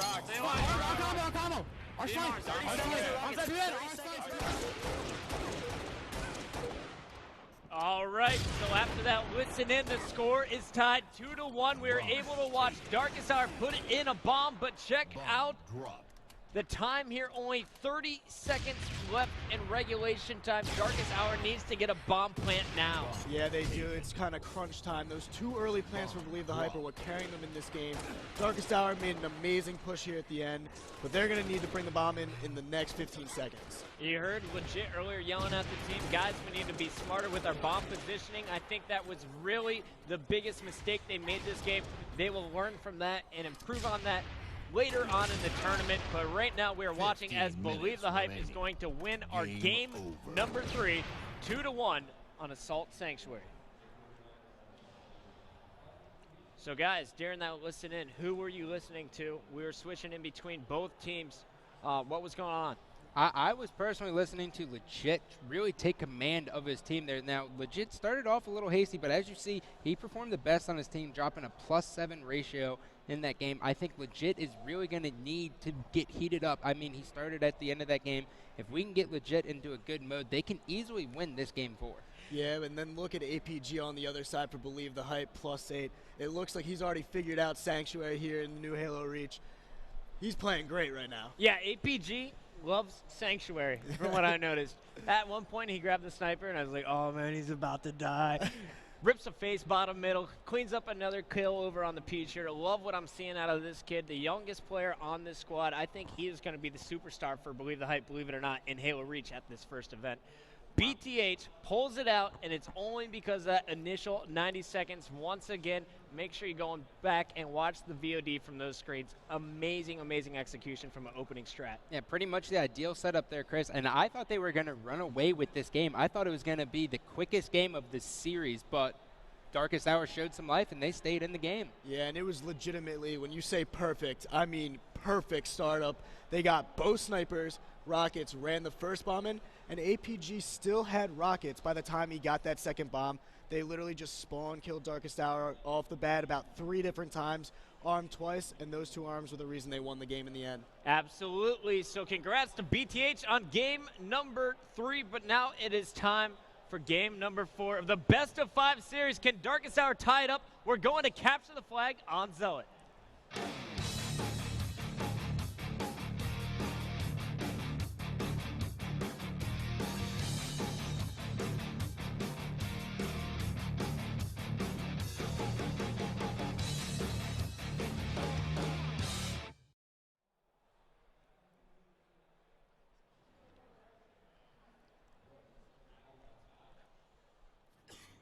Our combo. Our snipe. All right, so after that, listen in. The score is tied 2-1. We were able to watch Darkest Hour put it in a bomb, but check out The time here, only 30 seconds left in regulation time. Darkest Hour needs to get a bomb plant now. Yeah, they do. It's kind of crunch time. Those 2 early plants for Believe the Hype are what carrying them in this game. Darkest Hour made an amazing push here at the end, but they're going to need to bring the bomb in the next 15 seconds. You heard Legit earlier yelling at the team, guys, we need to be smarter with our bomb positioning. I think that was really the biggest mistake they made this game. They will learn from that and improve on that later on in the tournament, but right now we are watching as Believe the Hype is going to win our game number 3, 2-1 on Assault Sanctuary. So guys, during that listen in, who were you listening to? We were switching in between both teams. What was going on? I was personally listening to Legit really take command of his team there. Now, Legit started off a little hasty, but as you see, he performed the best on his team, dropping a +7 ratio in that game. I think Legit is really going to need to get heated up. I mean, he started at the end of that game. If we can get Legit into a good mode, they can easily win this game 4. Yeah, and then look at APG on the other side for Believe the Hype, +8. It looks like he's already figured out Sanctuary here in the new Halo Reach. He's playing great right now. Yeah, APG loves Sanctuary, from what I noticed. At one point, he grabbed the sniper, and I was like, oh, man, he's about to die. Rips a face, bottom middle, cleans up another kill over on the P-shirt. Love what I'm seeing out of this kid, the youngest player on this squad. I think he is going to be the superstar for Believe the Hype, believe it or not, in Halo Reach at this first event. BTH pulls it out, and it's only because of that initial 90 seconds. Once again, make sure you're going back and watch the VOD from those screens. Amazing, amazing execution from an opening strat. Yeah, pretty much the ideal setup there, Chris. And I thought they were going to run away with this game. I thought it was going to be the quickest game of the series, but Darkest Hour showed some life, and they stayed in the game. Yeah, and it was legitimately, when you say perfect, I mean perfect startup. They got both snipers, rockets, ran the first bomb in, and APG still had rockets by the time he got that second bomb. They literally just spawn killed Darkest Hour off the bat about 3 different times, armed twice, and those 2 arms were the reason they won the game in the end. Absolutely. So congrats to BTH on game number 3, but now it is time for game number 4 of the best of 5 series. Can Darkest Hour tie it up? We're going to capture the flag on Zealot.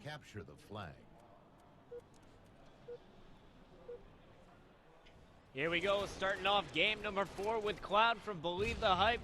Capture the flag. Here we go, starting off game number 4 with Cloud from Believe the Hype.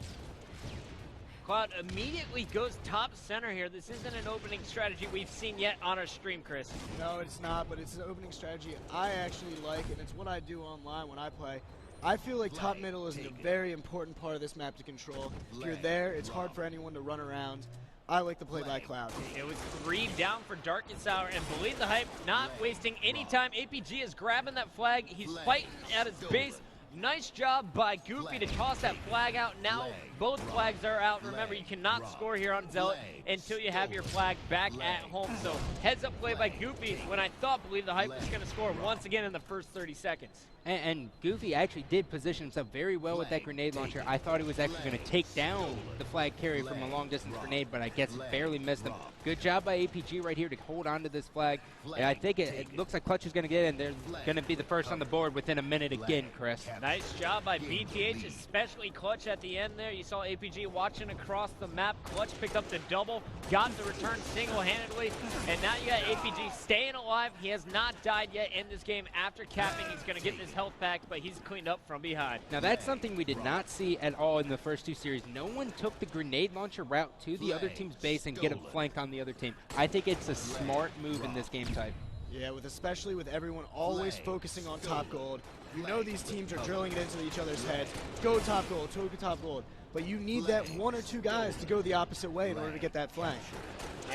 Cloud immediately goes top center here. This isn't an opening strategy we've seen yet on our stream, Chris. No, it's not, but it's an opening strategy I actually like, and it's what I do online when I play. I feel like top middle is a very important part of this map to control. If you're there, it's hard for anyone to run around. I like to play by Cloud. It was 3 down for Darkest Hour, and Believe the Hype not wasting any time. APG is grabbing that flag. He's fighting at his base. Nice job by Goofy to toss that flag out. Now both flags are out. Remember, you cannot score here on Zealot until you have your flag back at home. So heads up play by Goofy when I thought Believe the Hype was going to score once again in the first 30 seconds. And Goofy actually did position himself very well with that grenade launcher. I thought he was actually going to take down the flag carrier from a long-distance grenade, but I guess barely missed him. Good job by APG right here to hold on to this flag. And I think it looks like Clutch is going to get in. They're going to be the first on the board within a minute again, Chris. Nice job by BTH, especially Clutch at the end there. You saw APG watching across the map. Clutch picked up the double, got the return single-handedly, and now you got APG staying alive. He has not died yet in this game. After capping, he's going to get this health pack, but he's cleaned up from behind. Now that's something we did not see at all in the first 2 series. No one took the grenade launcher route to the other team's base and get a flank on the other team. I think it's a smart move in this game type. Yeah, especially with everyone always focusing on top gold. You know these teams are drilling it into each other's heads. Go top gold, go top gold. But you need that 1 or 2 guys to go the opposite way in order to get that flank.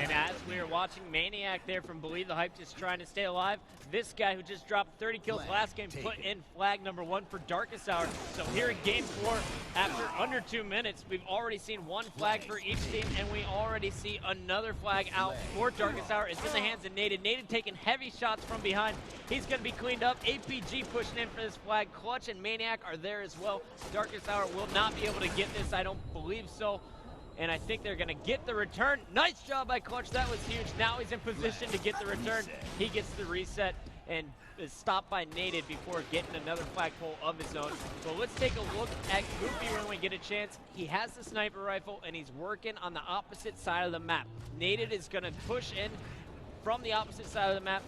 And as we are watching Maniac there from Believe the Hype just trying to stay alive, this guy who just dropped 30 kills last game put in flag number 1 for Darkest Hour. So here in game 4, after under 2 minutes, we've already seen 1 flag for each team, and we already see another flag out for Darkest Hour. It's in the hands of Naded. Naded taking heavy shots from behind. He's going to be cleaned up. APG pushing in for this flag. Clutch and Maniac are there as well. Darkest Hour will not be able to get this, I don't believe so. And I think they're going to get the return. Nice job by Clutch. That was huge. Now he's in position to get the return. He gets the reset and is stopped by Naded before getting another flagpole of his own. So let's take a look at Goofy when we get a chance. He has the sniper rifle, and he's working on the opposite side of the map. Naded is going to push in from the opposite side of the map.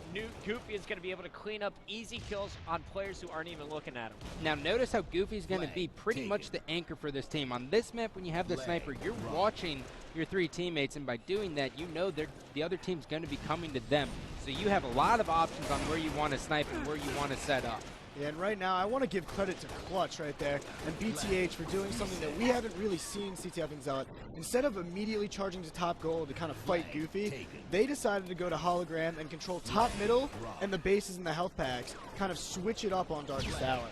Goofy is going to be able to clean up easy kills on players who aren't even looking at him. Now notice how Goofy's going to be pretty much the anchor for this team. On this map, when you have the sniper, you're watching your 3 teammates, and by doing that, you know the other team's going to be coming to them. So you have a lot of options on where you want to snipe and where you want to set up. Yeah, and right now, I want to give credit to Clutch right there and BTH for doing something that we haven't really seen CTF and Zealot. Instead of immediately charging to top goal to kind of fight Goofy, they decided to go to Hologram and control top middle and the bases and the health packs, kind of switch it up on Darkest Hour.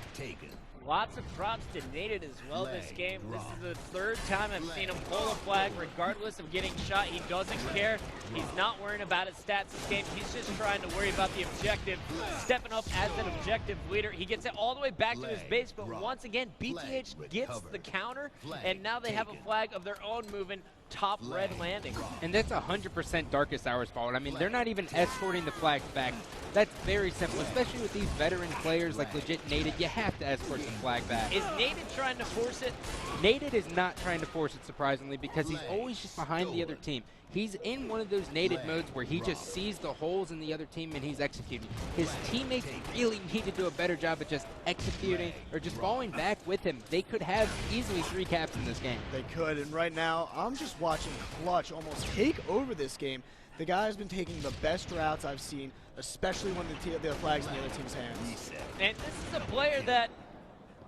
Lots of props to Naded as well this game. This is the 3rd time I've seen him pull a flag regardless of getting shot. He doesn't care. He's not worrying about his stats this game. He's just trying to worry about the objective, stepping up as an objective leader. He gets it all the way back to his base, but once again, BTH gets the counter, and now they have a flag of their own moving top red landing. And that's 100% Darkest Hour's fault. I mean, they're not even escorting the flags back. That's very simple, especially with these veteran players like legit Naded. You have to escort the flag back. Is Naded trying to force it? Naded is not trying to force it, surprisingly, because he's always just behind the other team. He's in one of those Naded modes where he just sees the holes in the other team and he's executing. His teammates really need to do a better job at just executing or just falling back with him. They could have easily 3 caps in this game. They could, and right now, I'm just watching Clutch almost take over this game. The guy's been taking the best routes I've seen, especially when the flag's in the other team's hands. And this is a player that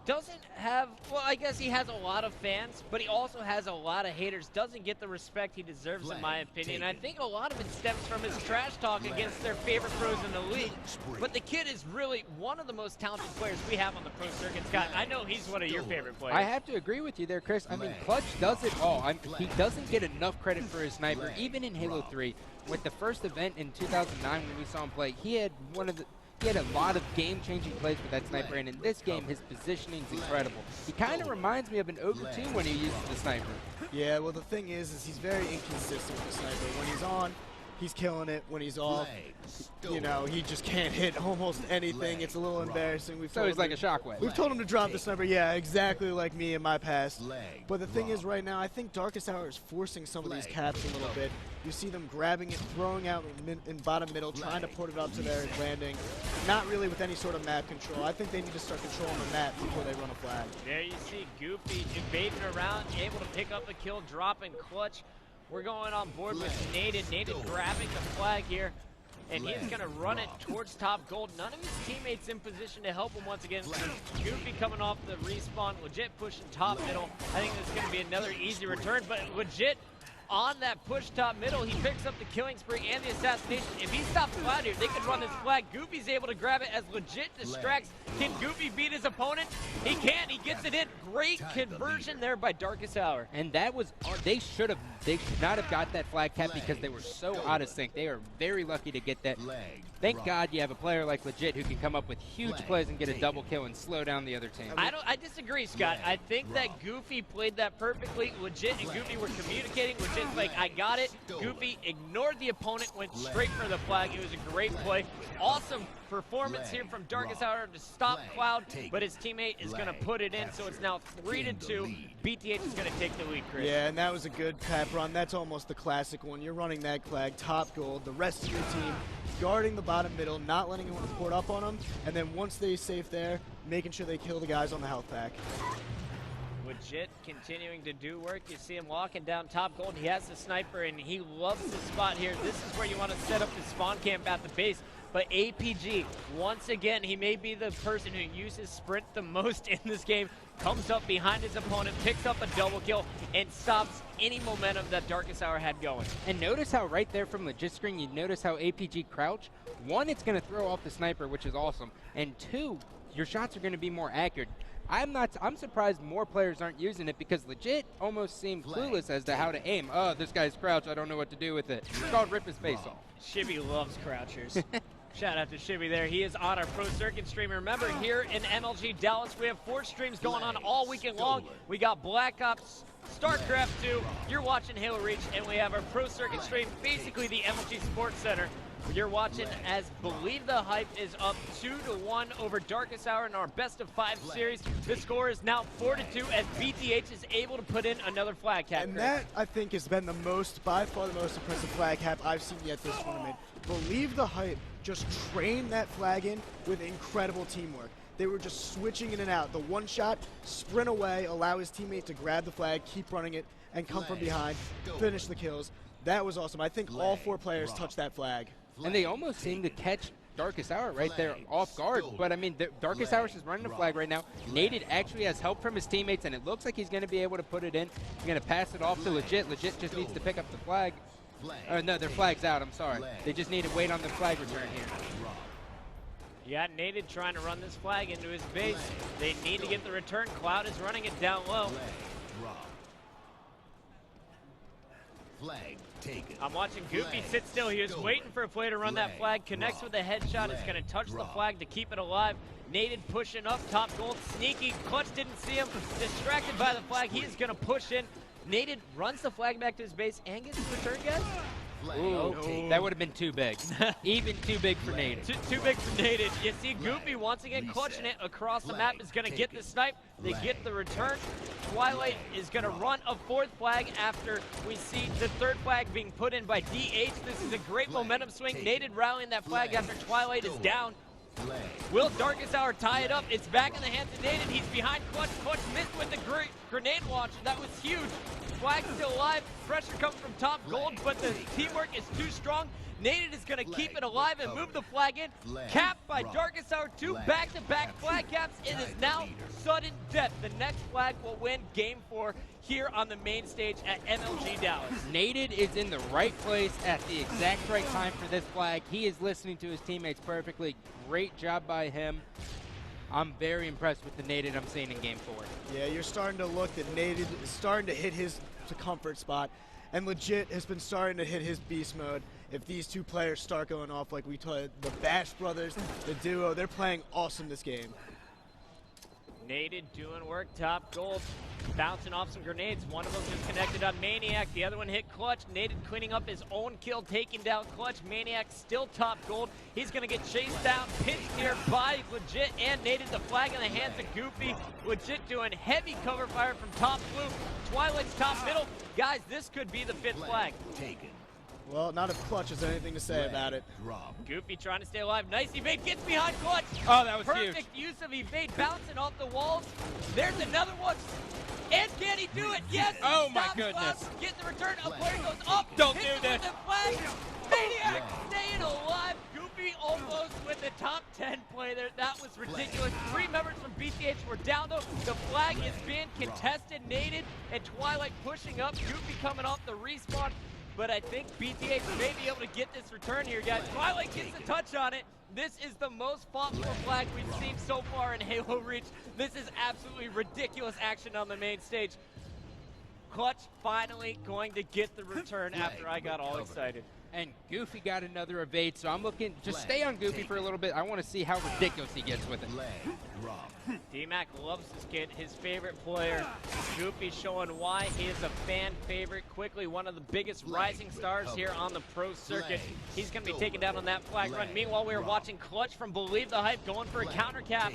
doesn't have, well, I guess he has a lot of fans, but he also has a lot of haters. Doesn't get the respect he deserves, in my opinion. I think a lot of it stems from his trash talk against their favorite pros in the league. But the kid is really one of the most talented players we have on the pro circuit. Scott, I know he's one of your favorite players. I have to agree with you there, Chris. I mean, Clutch does it all. He doesn't get enough credit for his sniper, even in Halo 3. With the first event in 2009 when we saw him play, he had a lot of game-changing plays with that sniper, and in this game, his positioning is incredible. He kind of reminds me of an Ogre 2 when he uses the sniper. Yeah, well, the thing is he's very inconsistent with the sniper. When he's on, he's killing it. When he's off, you know, he just can't hit almost anything. It's a little embarrassing. So he's like a shockwave. We've told him to drop the sniper. Yeah, exactly like me in my past. But the thing is, right now, I think Darkest Hour is forcing some of these caps a little bit. You see them grabbing it, throwing out in bottom middle, trying to port it up to their landing. Not really with any sort of map control. I think they need to start controlling the map before they run a flag. There you see Goofy evading around, able to pick up the kill, dropping Clutch. We're going on board with Naded. Naded grabbing the flag here, and he's going to run it towards top gold. None of his teammates in position to help him once again. Goofy coming off the respawn, legit pushing top middle. I think this is going to be another easy return, but legit on that push top middle, he picks up the killing spree and the assassination. If he stops Cloud here, they could run this flag. Goofy's able to grab it as legit distracts. Can Goofy beat his opponent? He can. He gets it in. Great conversion there by Darkest Hour. And that was, they should not have got that flag cap because they were so out of sync. They are very lucky to get that. Thank God you have a player like Legit who can come up with huge plays and get a double kill and slow down the other team. I disagree, Scott. I think that Goofy played that perfectly. Legit and Goofy were communicating. Legit's like, I got it. Goofy ignored the opponent, went straight for the flag. It was a great play. Awesome performance here from Darkest Hour to stop Cloud, but his teammate is going to put it in, so it's now 3-2. BTH is going to take the lead, Chris. Yeah, and that was a good cap run. That's almost the classic one. You're running that flag, top gold, the rest of your team guarding the bottom middle, not letting anyone port up on them, and then once they're safe there, making sure they kill the guys on the health pack. Legit continuing to do work. You see him walking down top gold. He has the sniper, and he loves the spot here. This is where you want to set up the spawn camp at the base. but APG, once again, he may be the person who uses sprint the most in this game, comes up behind his opponent, picks up a double kill, and stops any momentum that Darkest Hour had going. And notice how right there from legit screen, you notice how APG crouch. One, it's going to throw off the sniper, which is awesome. And two, your shots are going to be more accurate. I'm surprised more players aren't using it because legit almost seem clueless as to how to aim. Oh, this guy's crouch, I don't know what to do with it. It's called rip his face off. Shibby loves crouchers. Shout out to Shibby there. He is on our Pro Circuit stream. Remember, here in MLG Dallas, we have 4 streams going on all weekend long. We got Black Ops, StarCraft 2, you're watching Halo Reach, and we have our Pro Circuit stream, basically the MLG Sports Center. You're watching as Believe the Hype is up 2-1 over Darkest Hour in our best of 5 series. The score is now 4-2 as BTH is able to put in another flag cap. And that, I think, has been the most, by far the most impressive flag cap I've seen yet this tournament. Believe the Hype just trained that flag in with incredible teamwork. They were just switching in and out. The one shot, sprint away, allow his teammate to grab the flag, keep running it, and come from behind, finish the kills. That was awesome. I think all 4 players touched that flag. And they almost seem to catch Darkest Hour right there off guard. But I mean, Darkest Hour is running the flag right now. Naded actually has help from his teammates, and it looks like he's going to be able to put it in. He's going to pass it off to Legit. Legit just needs to pick up the flag. No, their flag's out. I'm sorry. They just need to wait on the flag return here. You got Naded trying to run this flag into his base. They need to get the return. Cloud is running it down low. Flag taken. I'm watching Goofy sit still. He was waiting for a play to run that flag. Connects with a headshot. It's going to touch the flag to keep it alive. Naded pushing up. Top gold. Sneaky. Clutch didn't see him. Distracted by the flag. He is going to push in. Naded runs the flag back to his base and gets the return, guys. Ooh, that would have been too big. Even too big for Naded. Too big for Naded. You see Goofy once again clutching it across the map. Is going to get the snipe. They get the return. Twilight is going to run a 4th flag after we see the 3rd flag being put in by DH. This is a great momentum swing. Naded rallying that flag after Twilight is down. Will Darkest Hour tie it up? It's back in the hands of Naded. He's behind Clutch. Clutch missed with the grenade launcher. That was huge. Flag still alive. Pressure comes from Top Gold, but the teamwork is too strong. Naded is going to keep it alive and move the flag in. Capped by Darkest Hour 2. Back-to-back flag caps. It is now sudden death. The next flag will win Game 4 here on the main stage at MLG Dallas. Naded is in the right place at the exact right time for this flag. He is listening to his teammates perfectly. Great job by him. I'm very impressed with the Naded I'm seeing in Game 4. Yeah, you're starting to look that Naded is starting to hit his comfort spot, and Legit has been starting to hit his beast mode. If these 2 players start going off like we told the Bash brothers, the duo, they're playing awesome this game. Naded doing work, Top Gold, bouncing off some grenades. One of them just connected on Maniac. The other one hit Clutch. Naded cleaning up his own kill, taking down Clutch. Maniac still Top Gold. He's going to get chased down, pinched here by Legit and Naded. The flag in the hands of Goofy. Legit doing heavy cover fire from top blue. Twilight's top middle. Guys, this could be the 5th flag. Taken. Well, not if Clutch has anything to say about it. Goofy trying to stay alive. Nice evade. Gets behind Clutch. Oh, that was Perfect huge. use of evade. Bouncing off the walls. There's another one. And can he do it? Yes. Oh, my Stops goodness. Cloud. Get the return. A player goes up. Don't hits do him this. with the flag. Maniac staying alive. Goofy almost with the top 10 play there. That was ridiculous. 3 members from BTH were down, though. The flag is being contested. Naded and Twilight pushing up. Goofy coming off the respawn. But I think BTH may be able to get this return here, guys. Twilight gets a touch on it. This is the most fought for flag we've seen so far in Halo Reach. This is absolutely ridiculous action on the main stage. Clutch finally going to get the return after I got all excited. And Goofy got another evade, so I'm looking, just stay on Goofy for a little bit. I want to see how ridiculous he gets with it. D-Mac loves this kid, his favorite player. Goofy showing why he is a fan favorite. Quickly, one of the biggest rising stars here on the pro circuit. He's going to be taken down on that flag run. Meanwhile, we are watching Clutch from Believe the Hype going for a counter cap.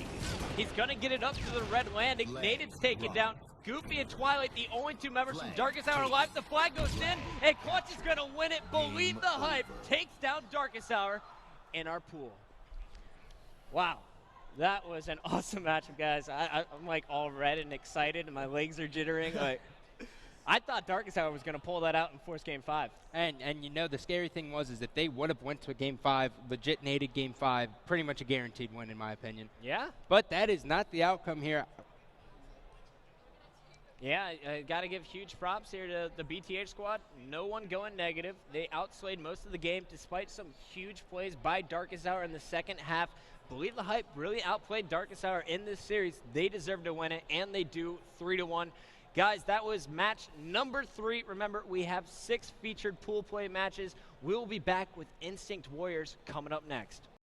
He's going to get it up to the red landing. Naded's taken down. Goofy and Twilight, the only 2 members from Darkest Hour alive. The flag goes in, and Clutch is going to win it. Believe the Hype takes down Darkest Hour in our pool. Wow. That was an awesome matchup, guys. I'm like all red and excited, and my legs are jittering. Like, I thought Darkest Hour was going to pull that out and force Game 5. And you know, the scary thing was is if they would have went to a Game 5, legit Naded Game 5, pretty much a guaranteed win in my opinion. Yeah. But that is not the outcome here. Yeah, got to give huge props here to the BTH squad. No one going negative. They outslayed most of the game despite some huge plays by Darkest Hour in the second half. Believe the Hype really outplayed Darkest Hour in this series. They deserve to win it, and they do 3-1. Guys, that was match number 3. Remember, we have 6 featured pool play matches. We'll be back with Instinct Warriors coming up next.